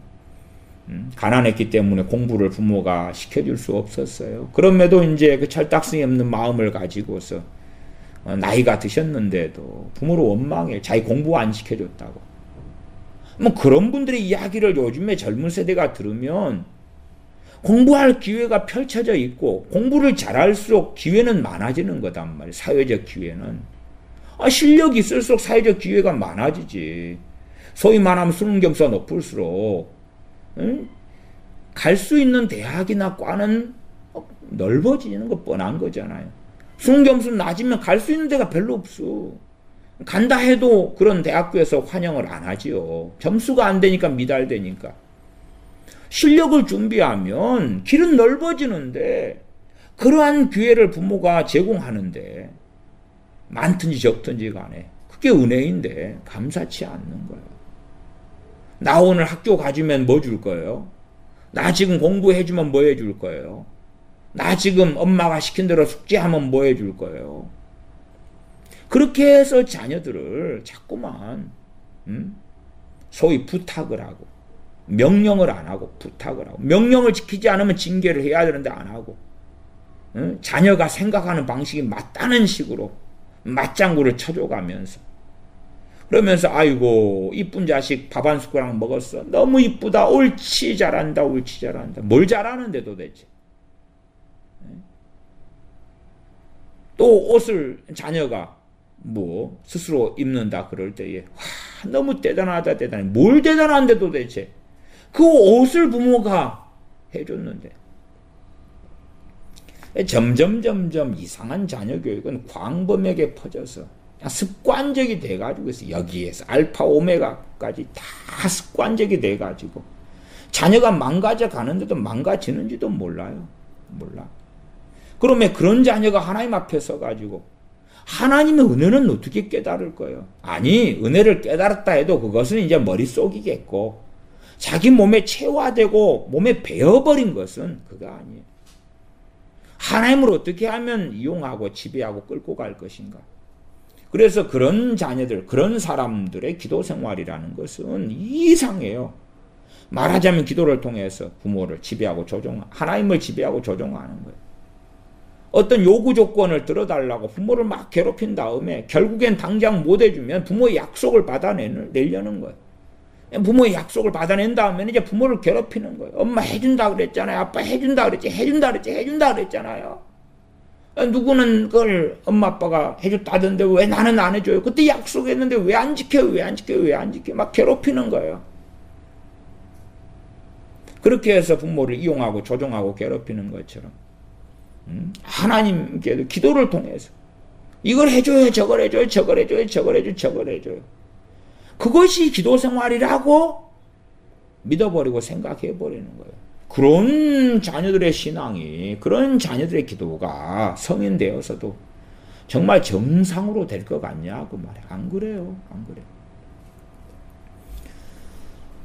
가난했기 때문에 공부를 부모가 시켜줄 수 없었어요. 그럼에도 이제 그 철딱선이 없는 마음을 가지고서 나이가 드셨는데도 부모를 원망해. 자기 공부 안 시켜줬다고. 뭐 그런 분들의 이야기를 요즘에 젊은 세대가 들으면 공부할 기회가 펼쳐져 있고 공부를 잘할수록 기회는 많아지는 거단 말이에요. 사회적 기회는. 실력이 있을수록 사회적 기회가 많아지지. 소위 말하면 수능 점수가 높을수록 갈 수 있는 대학이나 과는 넓어지는 거 뻔한 거잖아요. 수능 점수 낮으면 갈 수 있는 데가 별로 없어. 간다 해도 그런 대학교에서 환영을 안 하지요. 점수가 안 되니까 미달되니까. 실력을 준비하면 길은 넓어지는데 그러한 기회를 부모가 제공하는데 많든지 적든지 간에 그게 은혜인데 감사치 않는 거예요. 나 오늘 학교 가주면 뭐 줄 거예요? 나 지금 공부해주면 뭐 해줄 거예요? 나 지금 엄마가 시킨 대로 숙제하면 뭐 해줄 거예요? 그렇게 해서 자녀들을 자꾸만 소위 부탁을 하고 명령을 안 하고 부탁을 하고 명령을 지키지 않으면 징계를 해야 되는데 안 하고 자녀가 생각하는 방식이 맞다는 식으로 맞장구를 쳐줘가면서 그러면서 아이고 이쁜 자식 밥 한 숟가락 먹었어. 너무 이쁘다. 옳지 잘한다. 옳지 잘한다. 뭘 잘하는데 도대체. 또 옷을 자녀가 뭐 스스로 입는다 그럴 때에 와 너무 대단하다 대단해. 뭘 대단한데 도대체. 그 옷을 부모가 해줬는데. 점점 이상한 자녀 교육은 광범위하게 퍼져서 습관적이 돼가지고 있어. 여기에서 알파 오메가까지 다 습관적이 돼가지고 자녀가 망가져 가는데도 망가지는지도 몰라요. 몰라. 그러면 그런 자녀가 하나님 앞에 서가지고 하나님의 은혜는 어떻게 깨달을 거예요? 아니 은혜를 깨달았다 해도 그것은 이제 머릿속이겠고 자기 몸에 체화되고 몸에 배어버린 것은 그거 아니에요. 하나님을 어떻게 하면 이용하고 지배하고 끌고 갈 것인가? 그래서 그런 자녀들, 그런 사람들의 기도 생활이라는 것은 이상해요. 말하자면 기도를 통해서 부모를 지배하고 하나님을 지배하고 조종하는 거예요. 어떤 요구 조건을 들어달라고 부모를 막 괴롭힌 다음에 결국엔 당장 못 해주면 부모의 약속을 받아내려는 거예요. 부모의 약속을 받아낸 다음에는 이제 부모를 괴롭히는 거예요. 엄마 해준다 그랬잖아요. 아빠 해준다 그랬지. 해준다 그랬지. 해준다 그랬잖아요. 누구는 그걸 엄마 아빠가 해줬다던데 왜 나는 안 해줘요? 그때 약속했는데 왜 안 지켜요? 왜 안 지켜요? 왜 안 지켜요? 막 괴롭히는 거예요. 그렇게 해서 부모를 이용하고 조종하고 괴롭히는 것처럼 하나님께도 기도를 통해서 이걸 해줘요. 저걸 해줘요. 저걸 해줘요. 저걸 해줘요. 저걸 해줘요. 그것이 기도 생활이라고 믿어버리고 생각해버리는 거예요. 그런 자녀들의 신앙이, 그런 자녀들의 기도가 성인 되어서도 정말 정상으로 될 것 같냐고 말해. 안 그래요. 안 그래요.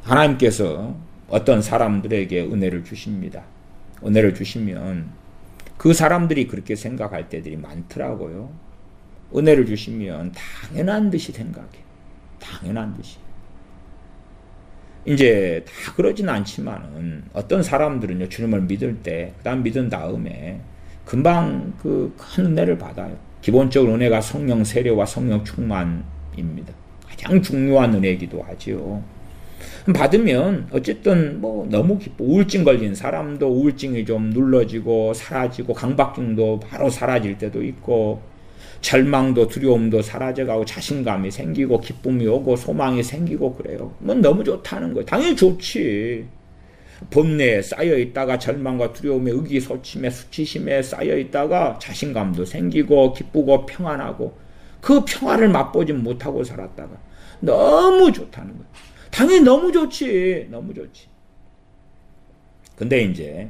하나님께서 어떤 사람들에게 은혜를 주십니다. 은혜를 주시면 그 사람들이 그렇게 생각할 때들이 많더라고요. 은혜를 주시면 당연한 듯이 생각해. 당연한 듯이. 이제 다 그러진 않지만은 어떤 사람들은요, 주님을 믿을 때, 그 다음 믿은 다음에 금방 그 큰 은혜를 받아요. 기본적으로 은혜가 성령 세례와 성령 충만입니다. 가장 중요한 은혜이기도 하지요. 받으면 어쨌든 뭐 너무 기뻐. 우울증 걸린 사람도 우울증이 좀 눌러지고 사라지고, 강박증도 바로 사라질 때도 있고, 절망도 두려움도 사라져가고 자신감이 생기고 기쁨이 오고 소망이 생기고 그래요. 뭐 너무 좋다는 거예요. 당연히 좋지. 본내에 쌓여있다가 절망과 두려움에 의기소침에 수치심에 쌓여있다가 자신감도 생기고 기쁘고 평안하고 그 평화를 맛보지 못하고 살았다가 너무 좋다는 거예요. 당연히 너무 좋지. 너무 좋지. 근데 이제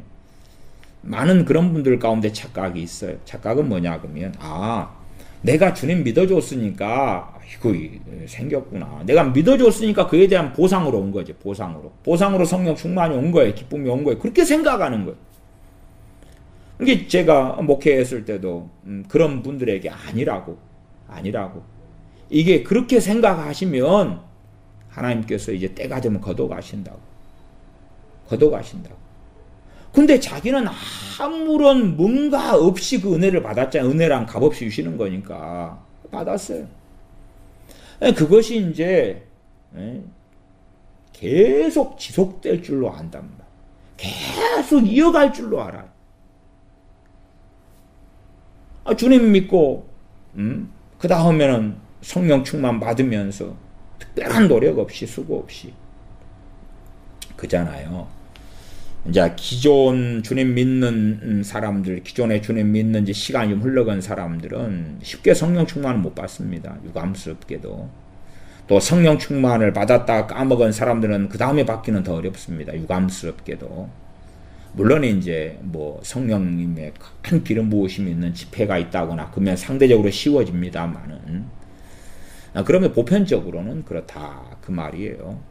많은 그런 분들 가운데 착각이 있어요. 착각은 뭐냐 그러면 내가 주님 믿어줬으니까 이거 생겼구나. 내가 믿어줬으니까 그에 대한 보상으로 온 거지. 보상으로 성령 충만이 온 거예요. 기쁨이 온 거예요. 그렇게 생각하는 거예요. 이게 제가 목회했을 때도 그런 분들에게 아니라고. 이게 그렇게 생각하시면 하나님께서 이제 때가 되면 거둬가신다고. 근데 자기는 아무런 뭔가 없이 그 은혜를 받았잖아요. 은혜랑 값없이 주시는 거니까. 받았어요. 그것이 이제 계속 지속될 줄로 안답니다. 계속 이어갈 줄로 알아요. 주님 믿고 그 다음에는 성령 충만 받으면서 특별한 노력 없이 수고 없이 그잖아요. 이제 기존 주님 믿는 사람들, 기존에 주님 믿는 지 시간이 좀 흘러간 사람들은 쉽게 성령 충만을 못 받습니다. 유감스럽게도. 또 성령 충만을 받았다 까먹은 사람들은 그 다음에 받기는 더 어렵습니다. 유감스럽게도. 물론 이제 뭐 성령님의 큰 기름 부으심이 있는 집회가 있다거나 그러면 상대적으로 쉬워집니다만은 그러면 보편적으로는 그렇다 그 말이에요.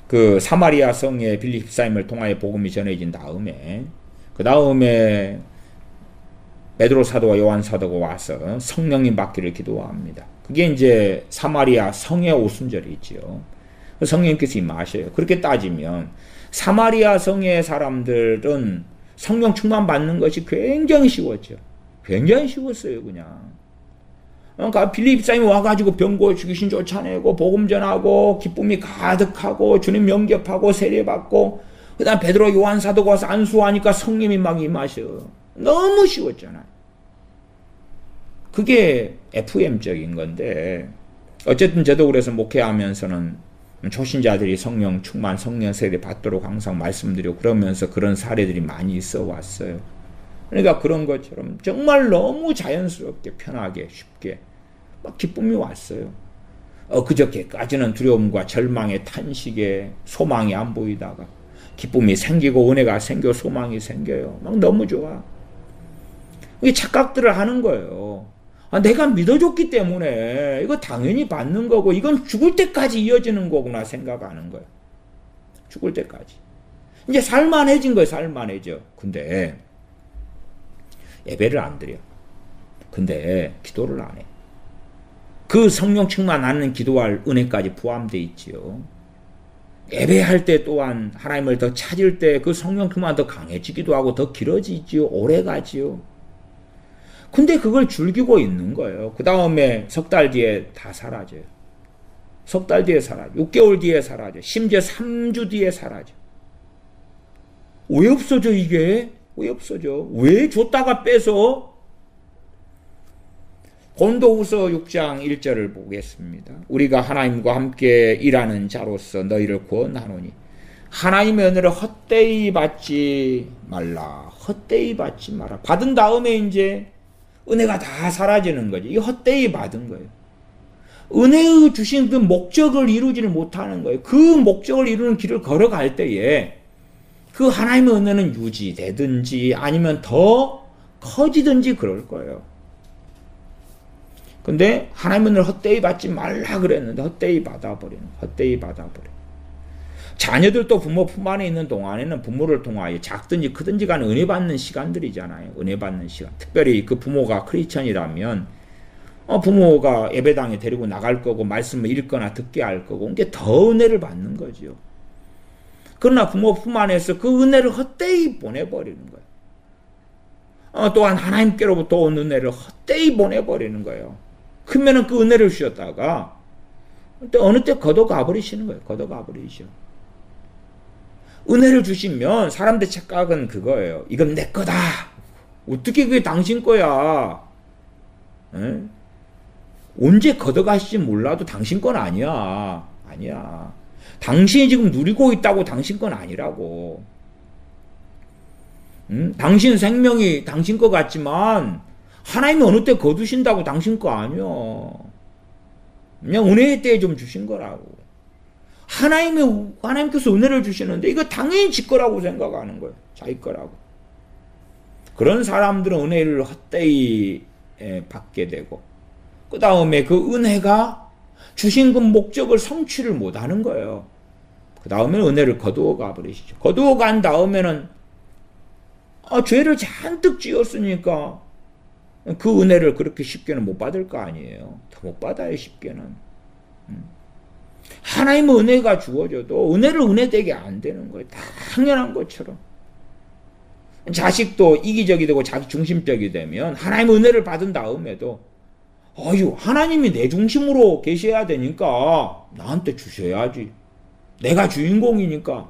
그 사마리아 성에 빌립 집사님을 통하여 복음이 전해진 다음에 그 다음에 베드로 사도와 요한 사도가 와서 성령님 받기를 기도합니다. 그게 이제 사마리아 성의 오순절이 있지요. 성령님께서 임하셔요. 그렇게 따지면 사마리아 성의 사람들은 성령 충만 받는 것이 굉장히 쉬웠죠. 굉장히 쉬웠어요, 그냥. 그러니까 빌립 집사님이 와가지고 병 고치고 귀신 쫓아내고 복음 전하고 기쁨이 가득하고 주님 영접하고 세례받고 그 다음 베드로 요한 사도가 와서 안수하니까 성령이 막 임하셔. 너무 쉬웠잖아요. 그게 FM적인 건데 어쨌든 저도 그래서 목회하면서는 초신자들이 성령 충만 성령 세례 받도록 항상 말씀드리고 그러면서 그런 사례들이 많이 있어 왔어요. 그러니까 그런 것처럼 정말 너무 자연스럽게 편하게 쉽게 막 기쁨이 왔어요. 그저께까지는 두려움과 절망의 탄식에 소망이 안 보이다가 기쁨이 생기고 은혜가 생겨 소망이 생겨요. 막 너무 좋아. 이게 착각들을 하는 거예요. 내가 믿어줬기 때문에 이거 당연히 받는 거고 이건 죽을 때까지 이어지는 거구나 생각하는 거예요. 죽을 때까지. 이제 살만해진 거예요. 살만해져. 근데 예배를 안 드려. 근데 기도를 안 해. 그 성령 충만하는 기도할 은혜까지 포함되어 있지요. 예배할 때 또한 하나님을 더 찾을 때 그 성령 충만 더 강해지기도 하고 더 길어지지요. 오래 가지요. 근데 그걸 즐기고 있는 거예요. 그 다음에 석 달 뒤에 다 사라져요. 석 달 뒤에 사라져. 6개월 뒤에 사라져. 심지어 3주 뒤에 사라져. 왜 없어져 이게? 왜 없어져? 왜 줬다가 빼서? 고린도후서 6장 1절을 보겠습니다. 우리가 하나님과 함께 일하는 자로서 너희를 구원하노니 하나님의 은혜를 헛되이 받지 말라. 헛되이 받지 마라. 받은 다음에 이제 은혜가 다 사라지는 거지. 이게 헛되이 받은 거예요. 은혜의 주신 그 목적을 이루지를 못하는 거예요. 그 목적을 이루는 길을 걸어갈 때에 그 하나님의 은혜는 유지되든지 아니면 더 커지든지 그럴 거예요. 근데 하나님의 은혜를 헛되이 받지 말라 그랬는데 헛되이 받아버리는, 헛되이 받아버려. 자녀들도 부모 품 안에 있는 동안에는 부모를 통하여 작든지 크든지 간에 은혜 받는 시간들이잖아요. 은혜 받는 시간. 특별히 그 부모가 크리스천이라면 부모가 예배당에 데리고 나갈 거고 말씀을 읽거나 듣게 할 거고 이게 더 은혜를 받는 거죠. 그러나 부모 품 안에서 그 은혜를 헛되이 보내버리는 거예요. 또한 하나님께로부터 온 은혜를 헛되이 보내버리는 거예요. 그러면은 그 은혜를 주셨다가 어느 때 걷어가 버리시는 거예요. 걷어가 버리시죠. 은혜를 주시면 사람들 착각은 그거예요. 이건 내 거다. 어떻게 그게 당신 거야? 에? 언제 걷어가실지 몰라도 당신 건 아니야. 아니야. 당신이 지금 누리고 있다고 당신 건 아니라고. 당신 생명이 당신 거 같지만 하나님이 어느 때 거두신다고 당신 거 아니야. 그냥 은혜의 때에 좀 주신 거라고. 하나님께서 은혜를 주시는데 이거 당연히 지 거라고 생각하는 거예요. 자기 거라고. 그런 사람들은 은혜를 헛되이 받게 되고 그 다음에 그 은혜가 주신 그 목적을 성취를 못하는 거예요. 그 다음에는 은혜를 거두어 가버리시죠. 거두어 간 다음에는 죄를 잔뜩 지었으니까 그 은혜를 그렇게 쉽게는 못 받을 거 아니에요. 더 못 받아요, 쉽게는. 하나님의 은혜가 주어져도 은혜를 은혜되게 안 되는 거예요. 당연한 것처럼. 자식도 이기적이 되고 자기 중심적이 되면 하나님의 은혜를 받은 다음에도 하나님이 내 중심으로 계셔야 되니까 나한테 주셔야지. 내가 주인공이니까.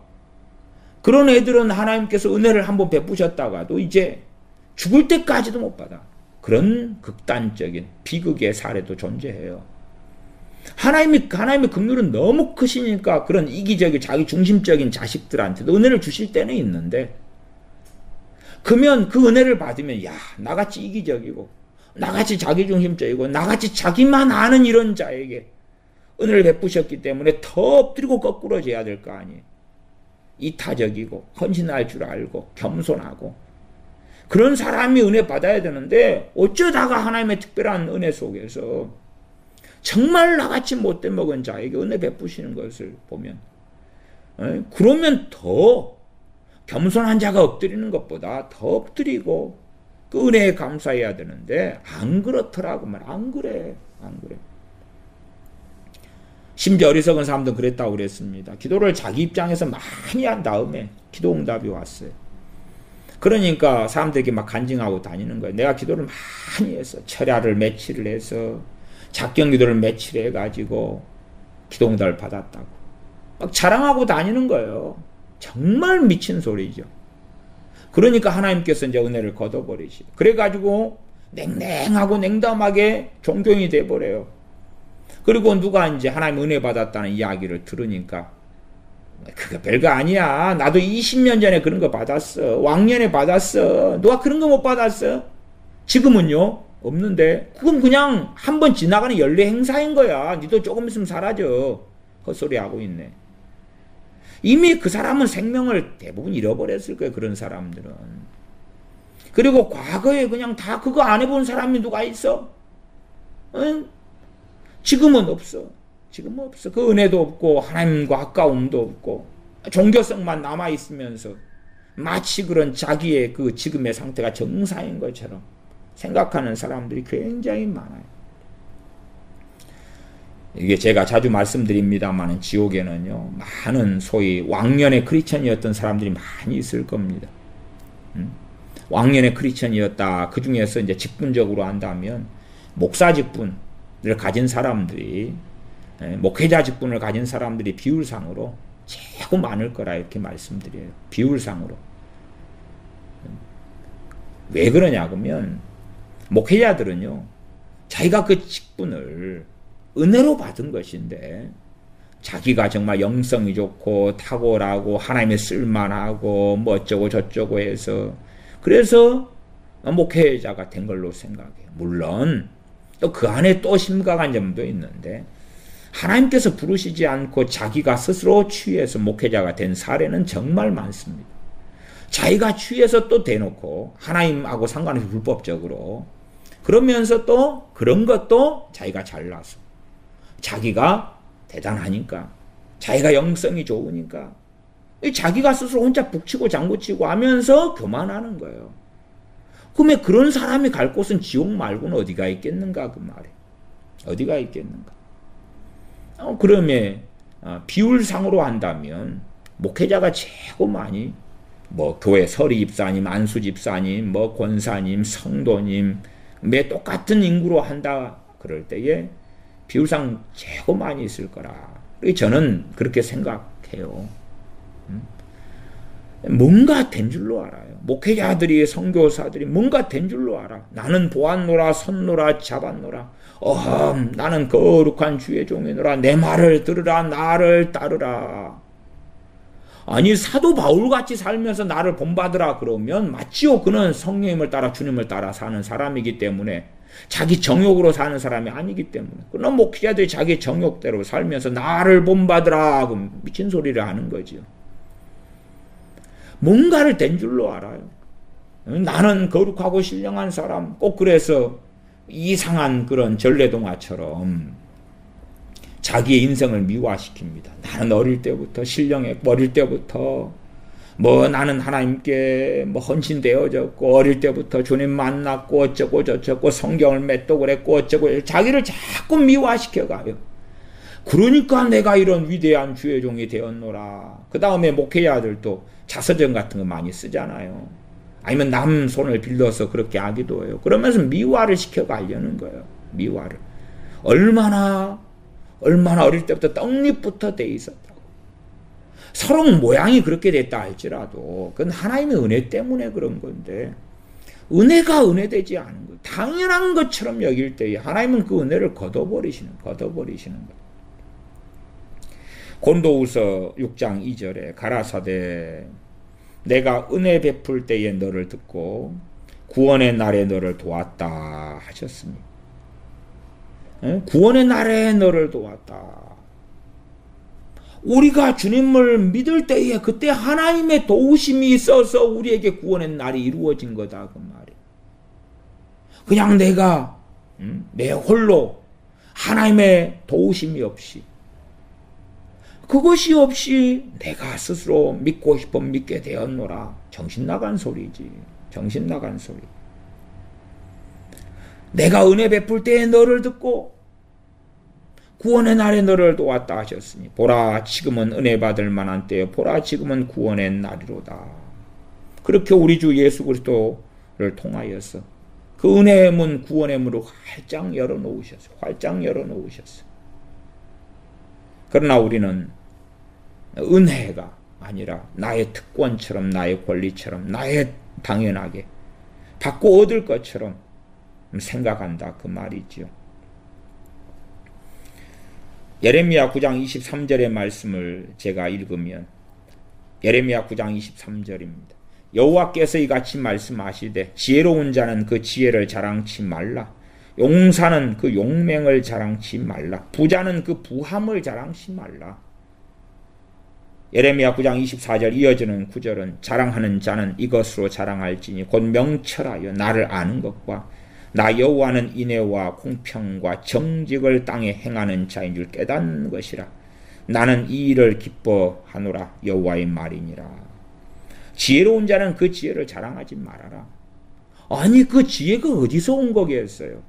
그런 애들은 하나님께서 은혜를 한번 베푸셨다가도 이제 죽을 때까지도 못 받아. 그런 극단적인 비극의 사례도 존재해요. 하나님의 긍휼은 너무 크시니까 그런 이기적인 자기 중심적인 자식들한테도 은혜를 주실 때는 있는데 그러면 그 은혜를 받으면 나같이 이기적이고 나같이 자기중심적이고 나같이 자기만 아는 이런 자에게 은혜를 베푸셨기 때문에 더 엎드리고 거꾸러져야 될 거 아니에요. 이타적이고 헌신할 줄 알고 겸손하고 그런 사람이 은혜 받아야 되는데 어쩌다가 하나님의 특별한 은혜 속에서 정말 나같이 못돼 먹은 자에게 은혜 베푸시는 것을 보면 그러면 더 겸손한 자가 엎드리는 것보다 더 엎드리고 그 은혜에 감사해야 되는데 안 그렇더라고 말. 안 그래. 심지어 어리석은 사람도 그랬다고 그랬습니다. 기도를 자기 입장에서 많이 한 다음에 기도 응답이 왔어요. 그러니까 사람들에게 막 간증하고 다니는 거예요. 내가 기도를 많이 해서 철야를 며칠을 해서 작경기도를 며칠 해가지고 기도 응답을 받았다고 막 자랑하고 다니는 거예요. 정말 미친 소리죠. 그러니까 하나님께서 이제 은혜를 걷어버리시고 그래가지고 냉랭하고 냉담하게 종교인이 돼버려요. 그리고 누가 이제 하나님 은혜 받았다는 이야기를 들으니까 그거 별거 아니야. 나도 20년 전에 그런 거 받았어. 왕년에 받았어. 누가 그런 거 못 받았어? 지금은요? 없는데 그건 그냥 한번 지나가는 연례 행사인 거야. 니도 조금 있으면 사라져. 헛소리하고 있네. 이미 그 사람은 생명을 대부분 잃어버렸을 거예요. 그런 사람들은. 그리고 과거에 그냥 다 그거 안 해본 사람이 누가 있어? 응? 지금은 없어. 지금은 없어. 그 은혜도 없고 하나님과 가까움도 없고 종교성만 남아있으면서 마치 그런 자기의 그 지금의 상태가 정상인 것처럼 생각하는 사람들이 굉장히 많아요. 이게 제가 자주 말씀드립니다만 지옥에는요, 많은 소위 왕년의 크리스천이었던 사람들이 많이 있을 겁니다. 왕년의 크리스천이었다. 그 중에서 이제 직분적으로 한다면 목사 직분을 가진 사람들이, 목회자 직분을 가진 사람들이 비율상으로 최고 많을 거라 이렇게 말씀드려요. 비율상으로. 왜 그러냐 그러면 목회자들은요, 자기가 그 직분을 은혜로 받은 것인데 자기가 정말 영성이 좋고 탁월하고 하나님의 쓸만하고 뭐 어쩌고 저쩌고 해서 그래서 목회자가 된 걸로 생각해요. 물론 또 그 안에 또 심각한 점도 있는데 하나님께서 부르시지 않고 자기가 스스로 취해서 목회자가 된 사례는 정말 많습니다. 자기가 취해서 또 대놓고 하나님하고 상관없이 불법적으로 그러면서 또 그런 것도 자기가 잘나서 자기가 대단하니까 자기가 영성이 좋으니까 자기가 스스로 혼자 북치고 장구치고 하면서 교만하는 거예요. 그러면 그런 사람이 갈 곳은 지옥 말고는 어디가 있겠는가 그 말에. 어디가 있겠는가. 그러면 비율상으로 한다면 목회자가 최고 많이 뭐 교회 서리 집사님, 안수 집사님, 뭐 권사님, 성도님 매 똑같은 인구로 한다 그럴 때에 비율상 최고 많이 있을 거라. 저는 그렇게 생각해요. 뭔가 된 줄로 알아요. 목회자들이 선교사들이 뭔가 된 줄로 알아. 나는 보았노라 섰노라 잡았노라. 나는 거룩한 주의 종이노라. 내 말을 들으라 나를 따르라. 아니 사도 바울같이 살면서 나를 본받으라 그러면 맞지요. 그는 성령님을 따라 주님을 따라 사는 사람이기 때문에 자기 정욕으로 사는 사람이 아니기 때문에. 그러나 목회자들이 자기 정욕대로 살면서 나를 본받으라 그 미친 소리를 하는 거지요. 뭔가를 된 줄로 알아요. 나는 거룩하고 신령한 사람. 꼭 그래서 이상한 그런 전래동화처럼 자기의 인생을 미화시킵니다. 나는 어릴 때부터 신령했고 어릴 때부터 뭐 나는 하나님께 뭐 헌신되어졌고 어릴 때부터 주님 만났고 어쩌고 저쩌고 성경을 맺도 그랬고 어쩌고 자기를 자꾸 미화시켜가요. 그러니까 내가 이런 위대한 주의 종이 되었노라. 그 다음에 목회자들도 자서전 같은 거 많이 쓰잖아요. 아니면 남 손을 빌려서 그렇게 하기도 해요. 그러면서 미화를 시켜가려는 거예요. 미화를. 얼마나 어릴 때부터 떡잎부터 돼 있었다고. 서로 모양이 그렇게 됐다 할지라도 그건 하나님의 은혜 때문에 그런 건데 은혜가 은혜되지 않은 것. 당연한 것처럼 여길 때에 하나님은 그 은혜를 걷어버리시는 거예요. 고린도후서 6장 2절에 가라사대 내가 은혜 베풀 때에 너를 듣고 구원의 날에 너를 도왔다 하셨습니다. 구원의 날에 너를 도왔다. 우리가 주님을 믿을 때에 그때 하나님의 도우심이 있어서 우리에게 구원의 날이 이루어진 거다 그 말이에요. 그냥 내가 내 홀로 하나님의 도우심이 없이 그것이 없이 내가 스스로 믿고 싶어 믿게 되었노라. 정신 나간 소리지. 정신 나간 소리. 내가 은혜 베풀 때에 너를 듣고 구원의 날에 너를 도왔다 하셨으니 보라 지금은 은혜 받을 만한 때요 보라 지금은 구원의 날이로다. 그렇게 우리 주 예수 그리스도를 통하여서 그 은혜의 문 구원의 문을 활짝 열어놓으셨어요. 활짝 열어놓으셨어요. 그러나 우리는 은혜가 아니라 나의 특권처럼 나의 권리처럼 나의 당연하게 받고 얻을 것처럼 생각한다 그 말이지요. 예레미야 9장 23절의 말씀을 제가 읽으면 예레미야 9장 23절입니다. 여호와께서 이같이 말씀하시되 지혜로운 자는 그 지혜를 자랑치 말라. 용사는 그 용맹을 자랑치 말라. 부자는 그 부함을 자랑치 말라. 예레미야 9장 24절 이어지는 9절은 자랑하는 자는 이것으로 자랑할지니 곧 명철하여 나를 아는 것과 나 여호와는 인애와 공평과 정직을 땅에 행하는 자인 줄 깨닫는 것이라. 나는 이 일을 기뻐하노라 여호와의 말이니라. 지혜로운 자는 그 지혜를 자랑하지 말아라. 아니 그 지혜가 어디서 온 거겠어요?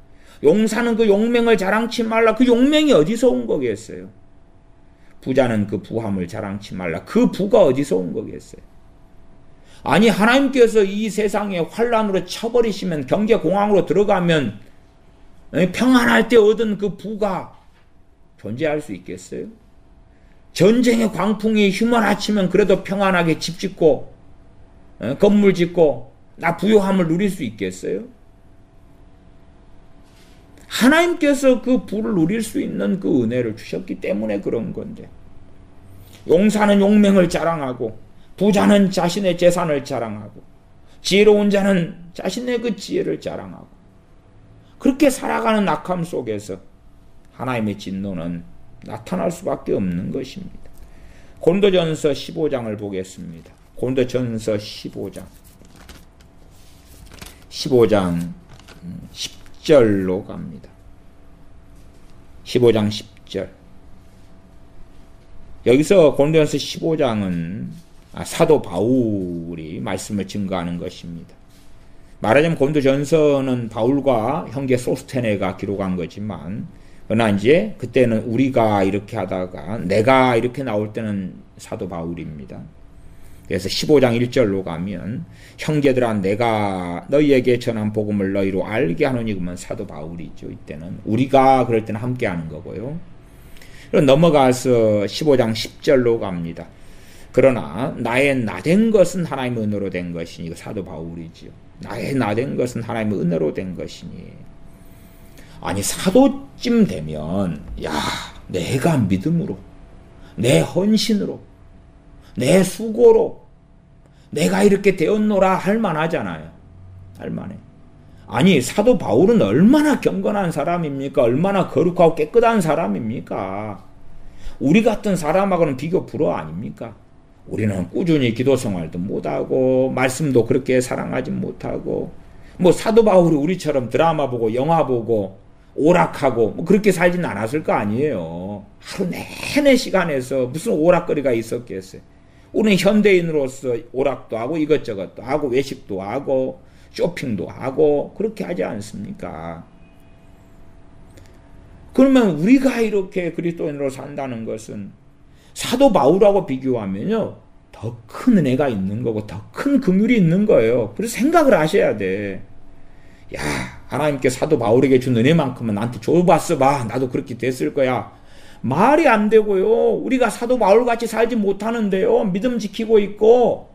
용사는 그 용맹을 자랑치 말라. 그 용맹이 어디서 온 거겠어요? 부자는 그 부함을 자랑치 말라. 그 부가 어디서 온 거겠어요? 아니 하나님께서 이 세상에 환란으로 쳐버리시면 경제공황으로 들어가면 평안할 때 얻은 그 부가 존재할 수 있겠어요? 전쟁의 광풍이 휘몰아치면 그래도 평안하게 집 짓고 건물 짓고 나 부요함을 누릴 수 있겠어요? 하나님께서 그 부를 누릴 수 있는 그 은혜를 주셨기 때문에 그런 건데, 용사는 용맹을 자랑하고 부자는 자신의 재산을 자랑하고 지혜로운 자는 자신의 그 지혜를 자랑하고, 그렇게 살아가는 악함 속에서 하나님의 진노는 나타날 수밖에 없는 것입니다. 고린도전서 15장을 보겠습니다. 고린도전서 15장 10절로 갑니다. 15장 10절. 여기서 고린도전서 15장은 사도 바울이 말씀을 증거하는 것입니다. 말하자면 고린도전서는 바울과 형제 소스테네가 기록한 거지만, 그러나 이제 그때는 우리가 이렇게 하다가 내가 이렇게 나올 때는 사도 바울입니다. 그래서 15장 1절로 가면 형제들아 내가 너희에게 전한 복음을 너희로 알게 하노니, 그러면 사도 바울이죠. 이때는 우리가 그럴 때는 함께 하는 거고요. 그럼 넘어가서 15장 10절로 갑니다. 그러나 나의 나된 것은 하나님의 은혜로 된 것이니, 이거 사도 바울이지요. 나의 나된 것은 하나님의 은혜로 된 것이니. 아니 사도쯤 되면 야 내가 믿음으로, 내 헌신으로, 내 수고로 내가 이렇게 되었노라 할 만하잖아요. 할 만해. 아니 사도 바울은 얼마나 경건한 사람입니까? 얼마나 거룩하고 깨끗한 사람입니까? 우리 같은 사람하고는 비교 불허 아닙니까? 우리는 꾸준히 기도 생활도 못하고 말씀도 그렇게 사랑하지 못하고, 뭐 사도 바울이 우리처럼 드라마 보고 영화 보고 오락하고 뭐 그렇게 살진 않았을 거 아니에요. 하루 내내 시간에서 무슨 오락거리가 있었겠어요. 우리는 현대인으로서 오락도 하고 이것저것도 하고 외식도 하고 쇼핑도 하고 그렇게 하지 않습니까? 그러면 우리가 이렇게 그리스도인으로 산다는 것은 사도 바울하고 비교하면요 더 큰 은혜가 있는 거고 더 큰 긍휼이 있는 거예요. 그래서 생각을 하셔야 돼. 야 하나님께 사도 바울에게 준 은혜만큼은 나한테 줘봤어 봐. 나도 그렇게 됐을 거야. 말이 안 되고요. 우리가 사도 바울같이 살지 못하는데요. 믿음 지키고 있고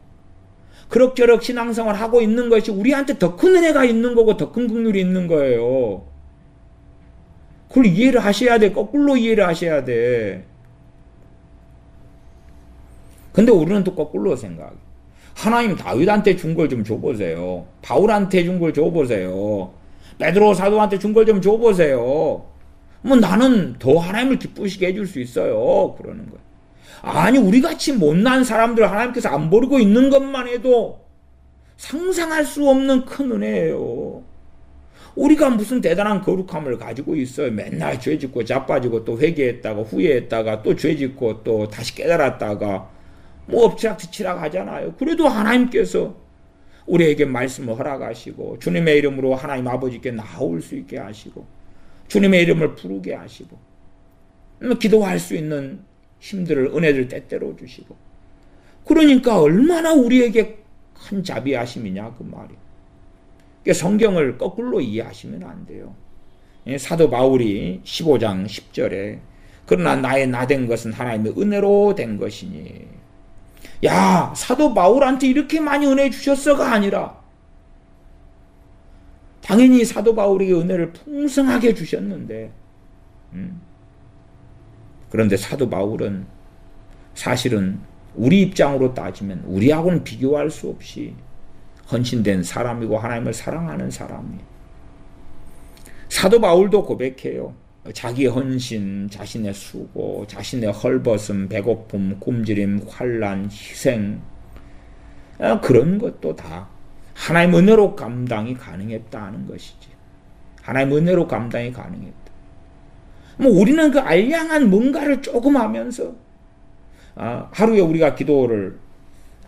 그럭저럭 신앙생활 하고 있는 것이 우리한테 더 큰 은혜가 있는 거고 더 큰 긍휼이 있는 거예요. 그걸 이해를 하셔야 돼. 거꾸로 이해를 하셔야 돼. 근데 우리는 또 거꾸로 생각해. 하나님 다윗한테 준 걸 좀 줘보세요. 바울한테 준 걸 줘보세요. 베드로 사도한테 준 걸 좀 줘보세요. 뭐 나는 더 하나님을 기쁘시게 해줄 수 있어요. 그러는 거예요. 아니 우리같이 못난 사람들 하나님께서 안 버리고 있는 것만 해도 상상할 수 없는 큰 은혜예요. 우리가 무슨 대단한 거룩함을 가지고 있어요. 맨날 죄짓고 자빠지고 또 회개했다가 후회했다가 또 죄짓고 또 다시 깨달았다가 뭐 엎치락뒤치락 하잖아요. 그래도 하나님께서 우리에게 말씀을 허락하시고 주님의 이름으로 하나님 아버지께 나올 수 있게 하시고 주님의 이름을 부르게 하시고 기도할 수 있는 힘들을 은혜를 때때로 주시고, 그러니까 얼마나 우리에게 큰 자비하심이냐 그 말이. 그러니까 성경을 거꾸로 이해하시면 안 돼요. 사도 바울이 15장 10절에 그러나 나의 나된 것은 하나님의 은혜로 된 것이니, 야 사도 바울한테 이렇게 많이 은혜 주셨어가 아니라 당연히 사도 바울에게 은혜를 풍성하게 주셨는데, 그런데 사도 바울은 사실은 우리 입장으로 따지면 우리하고는 비교할 수 없이 헌신된 사람이고 하나님을 사랑하는 사람이에요. 사도 바울도 고백해요. 자기의 헌신, 자신의 수고, 자신의 헐벗음, 배고픔, 굶주림, 환난, 희생, 그런 것도 다 하나님 은혜로 감당이 가능했다는 것이지. 하나님 은혜로 감당이 가능했다. 뭐 우리는 그 알량한 뭔가를 조금 하면서 하루에 우리가 기도를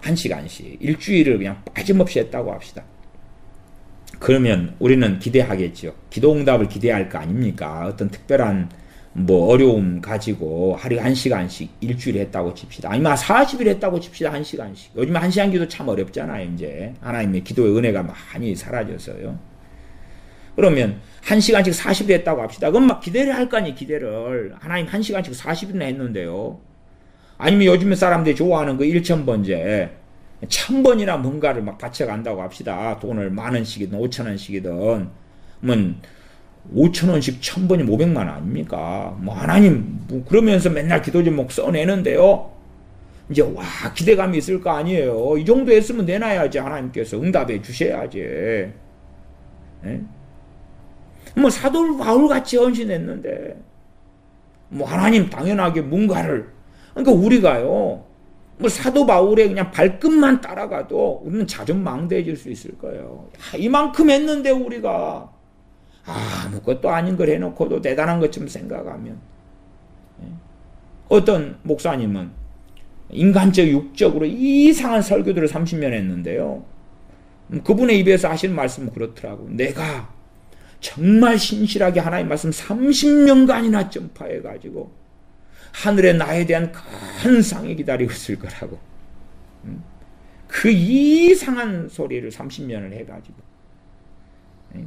1시간씩 일주일을 그냥 빠짐없이 했다고 합시다. 그러면 우리는 기대하겠죠. 기도 응답을 기대할 거 아닙니까? 어떤 특별한 뭐 어려움 가지고 하루에 1시간씩 일주일에 했다고 칩시다. 아니면 40일 했다고 칩시다. 1시간씩. 요즘 1시간 기도 참 어렵잖아요. 이제 하나님의 기도의 은혜가 많이 사라져서요. 그러면 1시간씩 40일 했다고 합시다. 그럼 막 기대를 할 거 아니에요. 기대를. 하나님 1시간씩 40일이나 했는데요. 아니면 요즘에 사람들이 좋아하는 그 1000번째 1000번이나 뭔가를 막 바쳐간다고 합시다. 돈을 10,000원씩이든 5,000원씩이든. 그러면 5,000원씩 1000번이 500만 원 아닙니까? 뭐 하나님 뭐 그러면서 맨날 기도 제목 써내는데요. 이제 와 기대감이 있을 거 아니에요. 이 정도 했으면 내놔야지. 하나님께서 응답해 주셔야지. 예? 뭐 사도 바울같이 헌신했는데 뭐 하나님 당연하게 뭔가를 그러니까 우리가요 뭐 사도 바울의 그냥 발끝만 따라가도 우리는 자존망대해질 수 있을 거예요. 야, 이만큼 했는데 우리가 아무것도 아닌 걸 해놓고도 대단한 것처럼 생각하면 어떤 목사님은 인간적 육적으로 이상한 설교들을 30년 했는데요. 그분의 입에서 하시는 말씀은 그렇더라고요. 내가 정말 신실하게 하나님 말씀 30년간이나 전파해가지고 하늘에 나에 대한 큰 상이 기다리고 있을 거라고. 그 이상한 소리를 30년을 해가지고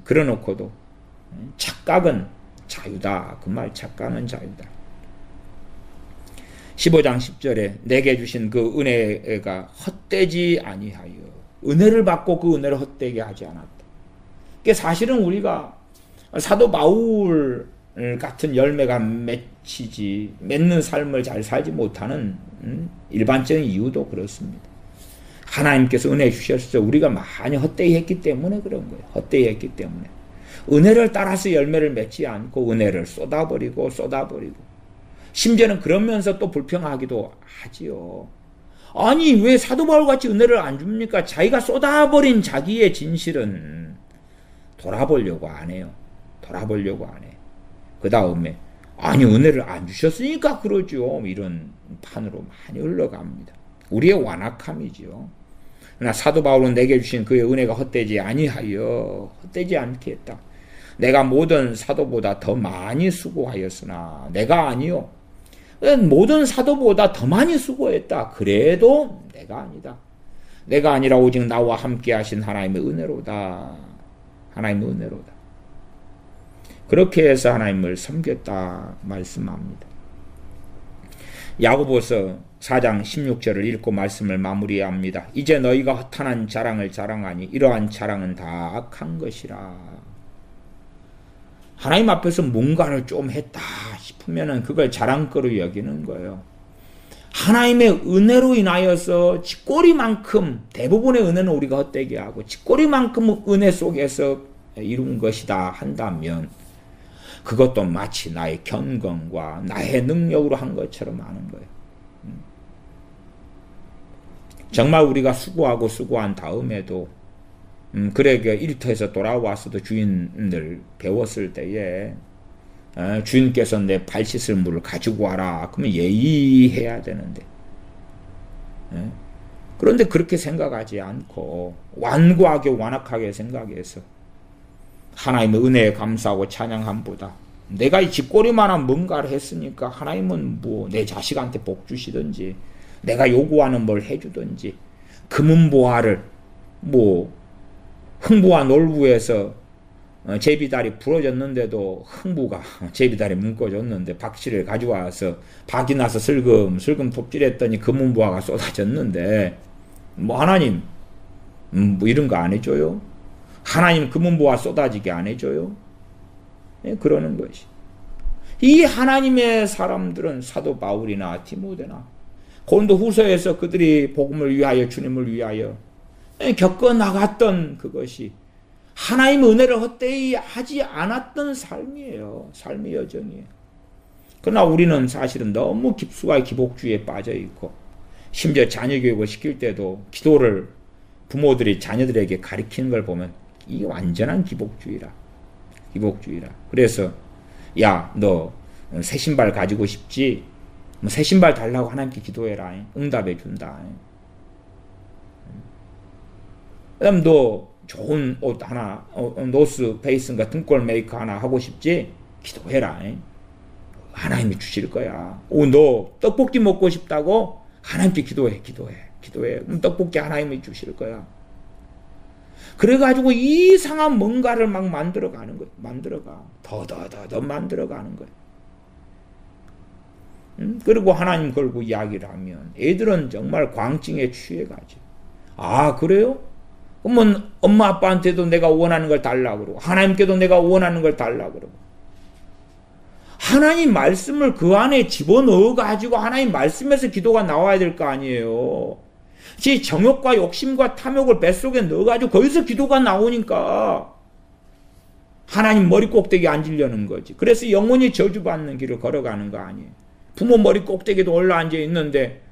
그러놓고도 착각은 자유다. 그 말 착각은 자유다. 15장 10절에 내게 주신 그 은혜가 헛되지 아니하여 은혜를 받고 그 은혜를 헛되게 하지 않았다. 그게 사실은 우리가 사도 바울 같은 열매가 맺는 삶을 잘 살지 못하는 일반적인 이유도 그렇습니다. 하나님께서 은혜 주셔서 우리가 많이 헛되이 했기 때문에 그런 거예요. 헛되이 했기 때문에. 은혜를 따라서 열매를 맺지 않고 은혜를 쏟아버리고 심지어는 그러면서 또 불평하기도 하지요. 아니 왜 사도 바울같이 은혜를 안 줍니까? 자기가 쏟아버린 자기의 진실은 돌아보려고 안 해요. 그 다음에 아니 은혜를 안 주셨으니까 그러죠. 이런 판으로 많이 흘러갑니다. 우리의 완악함이죠. 그러나 사도 바울은 내게 주신 그의 은혜가 헛되지 아니하여 헛되지 않게 했다. 내가 모든 사도보다 더 많이 수고하였으나 내가 아니요. 모든 사도보다 더 많이 수고했다. 그래도 내가 아니다. 내가 아니라 오직 나와 함께 하신 하나님의 은혜로다. 하나님의 은혜로다. 그렇게 해서 하나님을 섬겼다 말씀합니다. 야고보서 4장 16절을 읽고 말씀을 마무리합니다. 이제 너희가 허탄한 자랑을 자랑하니 이러한 자랑은 다 악한 것이라. 하나님 앞에서 뭔가를 좀 했다 싶으면 그걸 자랑거로 여기는 거예요. 하나님의 은혜로 인하여서 쥐꼬리만큼 대부분의 은혜는 우리가 헛되게 하고 쥐꼬리만큼 은혜 속에서 이룬 것이다 한다면 그것도 마치 나의 견건과 나의 능력으로 한 것처럼 하는 거예요. 정말 우리가 수고한 다음에도 그러게 일터에서 돌아와서도 주인들 배웠을 때에 주인께서 내 발 씻을 물을 가지고 와라. 그러면 예의해야 되는데 그런데 그렇게 생각하지 않고 완고하게 완악하게 생각해서 하나님의 은혜에 감사하고 찬양함보다 내가 이 쥐꼬리만한 뭔가를 했으니까 하나님은 뭐 내 자식한테 복 주시든지 내가 요구하는 뭘 해주든지 금은보화를 뭐 흥부와 놀부에서 제비다리 부러졌는데도 흥부가 제비다리 묶어줬는데 박씨를 가져와서 박이 나서 슬금 톱질했더니 금은보화가 쏟아졌는데 뭐 하나님 뭐 이런 거 안 해줘요? 하나님 금은보화 쏟아지게 안 해줘요? 네, 그러는 것이. 이 하나님의 사람들은 사도 바울이나 디모데나 고린도 후서에서 그들이 복음을 위하여 주님을 위하여 겪어나갔던 그것이 하나님의 은혜를 헛되이 하지 않았던 삶이에요. 삶의 여정이에요. 그러나 우리는 사실은 너무 깊숙하게 기복주의에 빠져있고 심지어 자녀교육을 시킬 때도 기도를 부모들이 자녀들에게 가르치는 걸 보면 이게 완전한 기복주의라. 그래서 야, 너 새 신발 가지고 싶지? 뭐 새 신발 달라고 하나님께 기도해라. 응답해 준다. 그다음 너 좋은 옷 하나, 노스 페이스인가 등골 메이커 하나 하고 싶지? 기도해라. 하나님이 주실 거야. 너 떡볶이 먹고 싶다고? 하나님께 기도해. 그럼 떡볶이 하나님이 주실 거야. 그래가지고 이상한 뭔가를 막 만들어가는 거야. 더 만들어가는 거야. 그리고 하나님 걸고 이야기를 하면 애들은 정말 광증에 취해가지. 아, 그래요? 그러면 엄마 아빠한테도 내가 원하는 걸 달라고 그러고 하나님께도 내가 원하는 걸 달라고 그러고 하나님 말씀을 그 안에 집어넣어가지고 하나님 말씀에서 기도가 나와야 될 거 아니에요. 제 정욕과 욕심과 탐욕을 뱃속에 넣어가지고 거기서 기도가 나오니까 하나님 머리 꼭대기에 앉으려는 거지. 그래서 영원히 저주받는 길을 걸어가는 거 아니에요. 부모 머리 꼭대기에도 올라앉아 있는데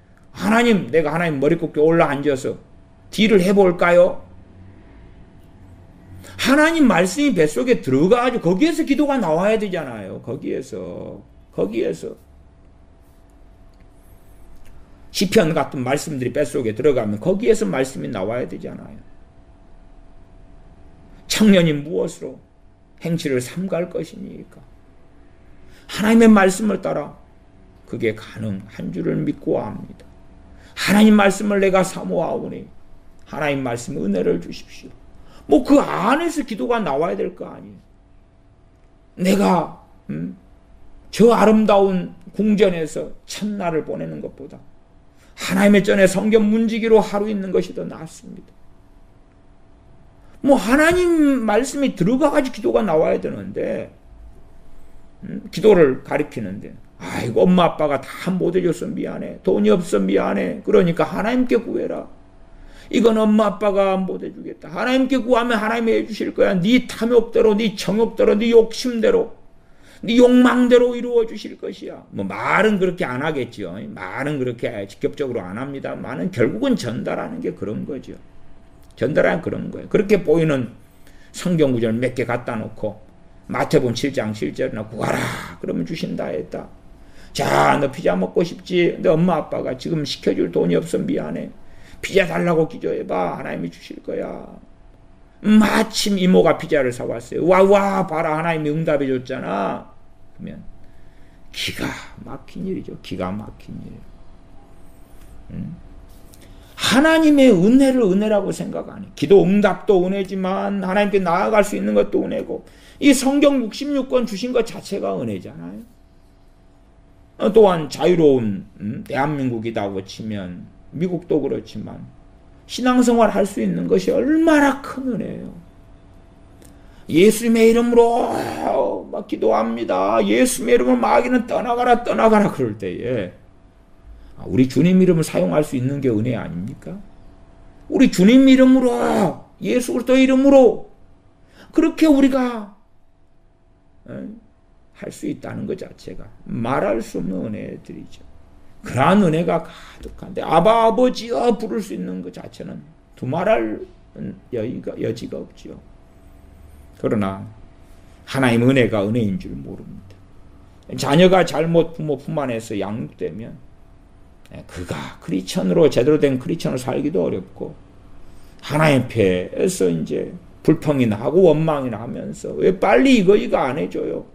내가 하나님 머리 꼭대기에 올라앉아서 딜을 해볼까요? 하나님 말씀이 뱃속에 들어가가지고 거기에서 기도가 나와야 되잖아요. 거기에서 시편 같은 말씀들이 뱃속에 들어가면 거기에서 말씀이 나와야 되잖아요. 청년이 무엇으로 행실을 삼갈 것이니까 하나님의 말씀을 따라 그게 가능한 줄을 믿고 합니다. 하나님 말씀을 내가 사모하오니 하나님 말씀 은혜를 주십시오. 그 안에서 기도가 나와야 될 거 아니에요. 내가 저 아름다운 궁전에서 첫날을 보내는 것보다 하나님의 전에 성경 문지기로 하루 있는 것이 더 낫습니다. 하나님 말씀이 들어가가지고 기도가 나와야 되는데 기도를 가리키는데 아이고 엄마 아빠가 다 못 해줘서 미안해. 돈이 없어 미안해. 그러니까 하나님께 구해라. 이건 엄마 아빠가 못 해주겠다. 하나님께 구하면 하나님이 해주실 거야. 네 탐욕대로, 네 정욕대로, 네 욕심대로, 네 욕망대로 이루어 주실 것이야. 말은 그렇게 안 하겠죠. 말은 그렇게 직접적으로 안 합니다만은 결국은 전달하는 게 그런 거죠. 전달하는 그런 거예요. 그렇게 보이는 성경 구절 몇 개 갖다 놓고 마태복음 7장 7절이나 구하라. 그러면 주신다 했다. 자, 너 피자 먹고 싶지? 너 엄마 아빠가 지금 시켜줄 돈이 없어 미안해. 피자 달라고 기도해봐. 하나님이 주실 거야. 마침 이모가 피자를 사왔어요. 와 봐라 하나님이 응답해 줬잖아. 그러면 기가 막힌 일이죠. 기가 막힌 일. 하나님의 은혜를 은혜라고 생각 안 해. 기도 응답도 은혜지만 하나님께 나아갈 수 있는 것도 은혜고 이 성경 66권 주신 것 자체가 은혜잖아요. 또한 자유로운 대한민국이라고 치면 미국도 그렇지만 신앙생활 할 수 있는 것이 얼마나 큰 은혜예요. 예수님의 이름으로 막 기도합니다. 예수님의 이름으로 마귀는 떠나가라 그럴 때에 우리 주님 이름을 사용할 수 있는 게 은혜 아닙니까? 우리 주님 이름으로 예수 그리스도 이름으로 그렇게 우리가 할 수 있다는 것 자체가 말할 수 없는 은혜들이죠. 그러한 은혜가 가득한데 아버지여 부를 수 있는 것 자체는 두말할 여지가 없지요. 그러나 하나님 은혜가 은혜인 줄 모릅니다. 자녀가 잘못 부모 품 안에서 양육되면 그가 크리스천으로 제대로 된 크리스천으로 살기도 어렵고 하나님 앞에서 이제 불평이나 하고 원망이나 하면서 왜 빨리 이거 안 해줘요.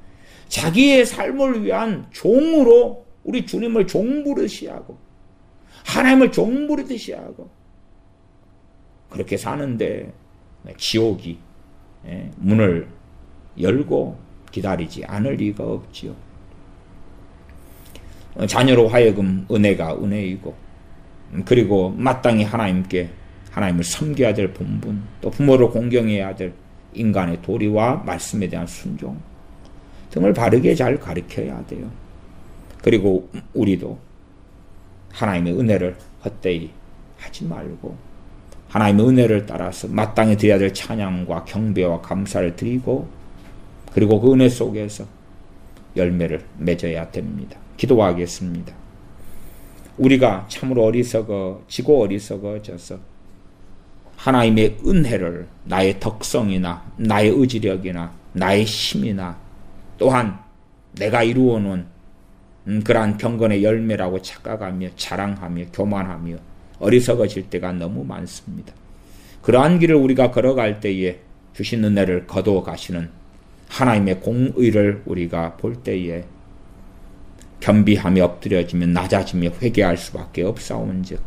자기의 삶을 위한 종으로 우리 주님을 종부르듯이 하고 하나님을 종부르듯이 하고 그렇게 사는데 지옥이 문을 열고 기다리지 않을 리가 없지요. 자녀로 하여금 은혜가 은혜이고 그리고 마땅히 하나님을 섬겨야 될 본분 또 부모를 공경해야 될 인간의 도리와 말씀에 대한 순종 등을 바르게 잘 가르쳐야 돼요. 그리고 우리도 하나님의 은혜를 헛되이 하지 말고 하나님의 은혜를 따라서 마땅히 드려야 될 찬양과 경배와 감사를 드리고 그리고 그 은혜 속에서 열매를 맺어야 됩니다. 기도하겠습니다. 우리가 참으로 어리석어지고 어리석어져서 하나님의 은혜를 나의 덕성이나 나의 의지력이나 나의 힘이나 또한 내가 이루어놓은 그러한 경건의 열매라고 착각하며 자랑하며 교만하며 어리석어질 때가 너무 많습니다. 그러한 길을 우리가 걸어갈 때에 주신 은혜를 거두어 가시는 하나님의 공의를 우리가 볼 때에 겸비하며 엎드려지며 낮아지며 회개할 수밖에 없사온즉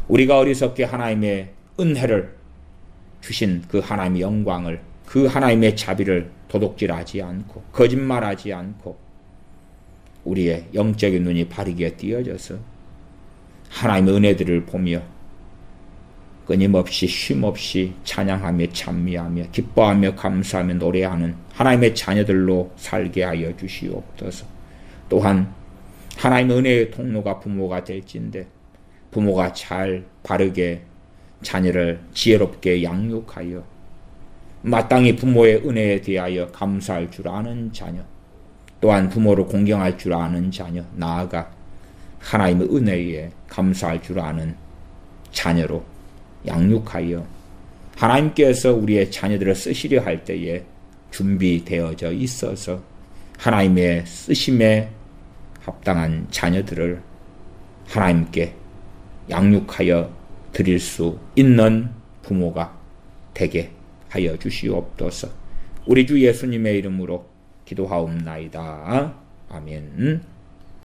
우리가 어리석게 하나님의 은혜를 주신 그 하나님의 영광을 그 하나님의 자비를 도둑질하지 않고 거짓말하지 않고 우리의 영적인 눈이 바르게 띄어져서 하나님의 은혜들을 보며 끊임없이 쉼없이 찬양하며 찬미하며 기뻐하며 감사하며 노래하는 하나님의 자녀들로 살게 하여 주시옵소서. 또한 하나님의 은혜의 통로가 부모가 될진데 부모가 잘 바르게 자녀를 지혜롭게 양육하여 마땅히 부모의 은혜에 대하여 감사할 줄 아는 자녀, 또한 부모를 공경할 줄 아는 자녀, 나아가 하나님의 은혜에 감사할 줄 아는 자녀로 양육하여 하나님께서 우리의 자녀들을 쓰시려 할 때에 준비되어져 있어서 하나님의 쓰심에 합당한 자녀들을 하나님께 양육하여 드릴 수 있는 부모가 되게 하여 주시옵소서. 우리 주 예수님의 이름으로 기도하옵나이다. 아멘.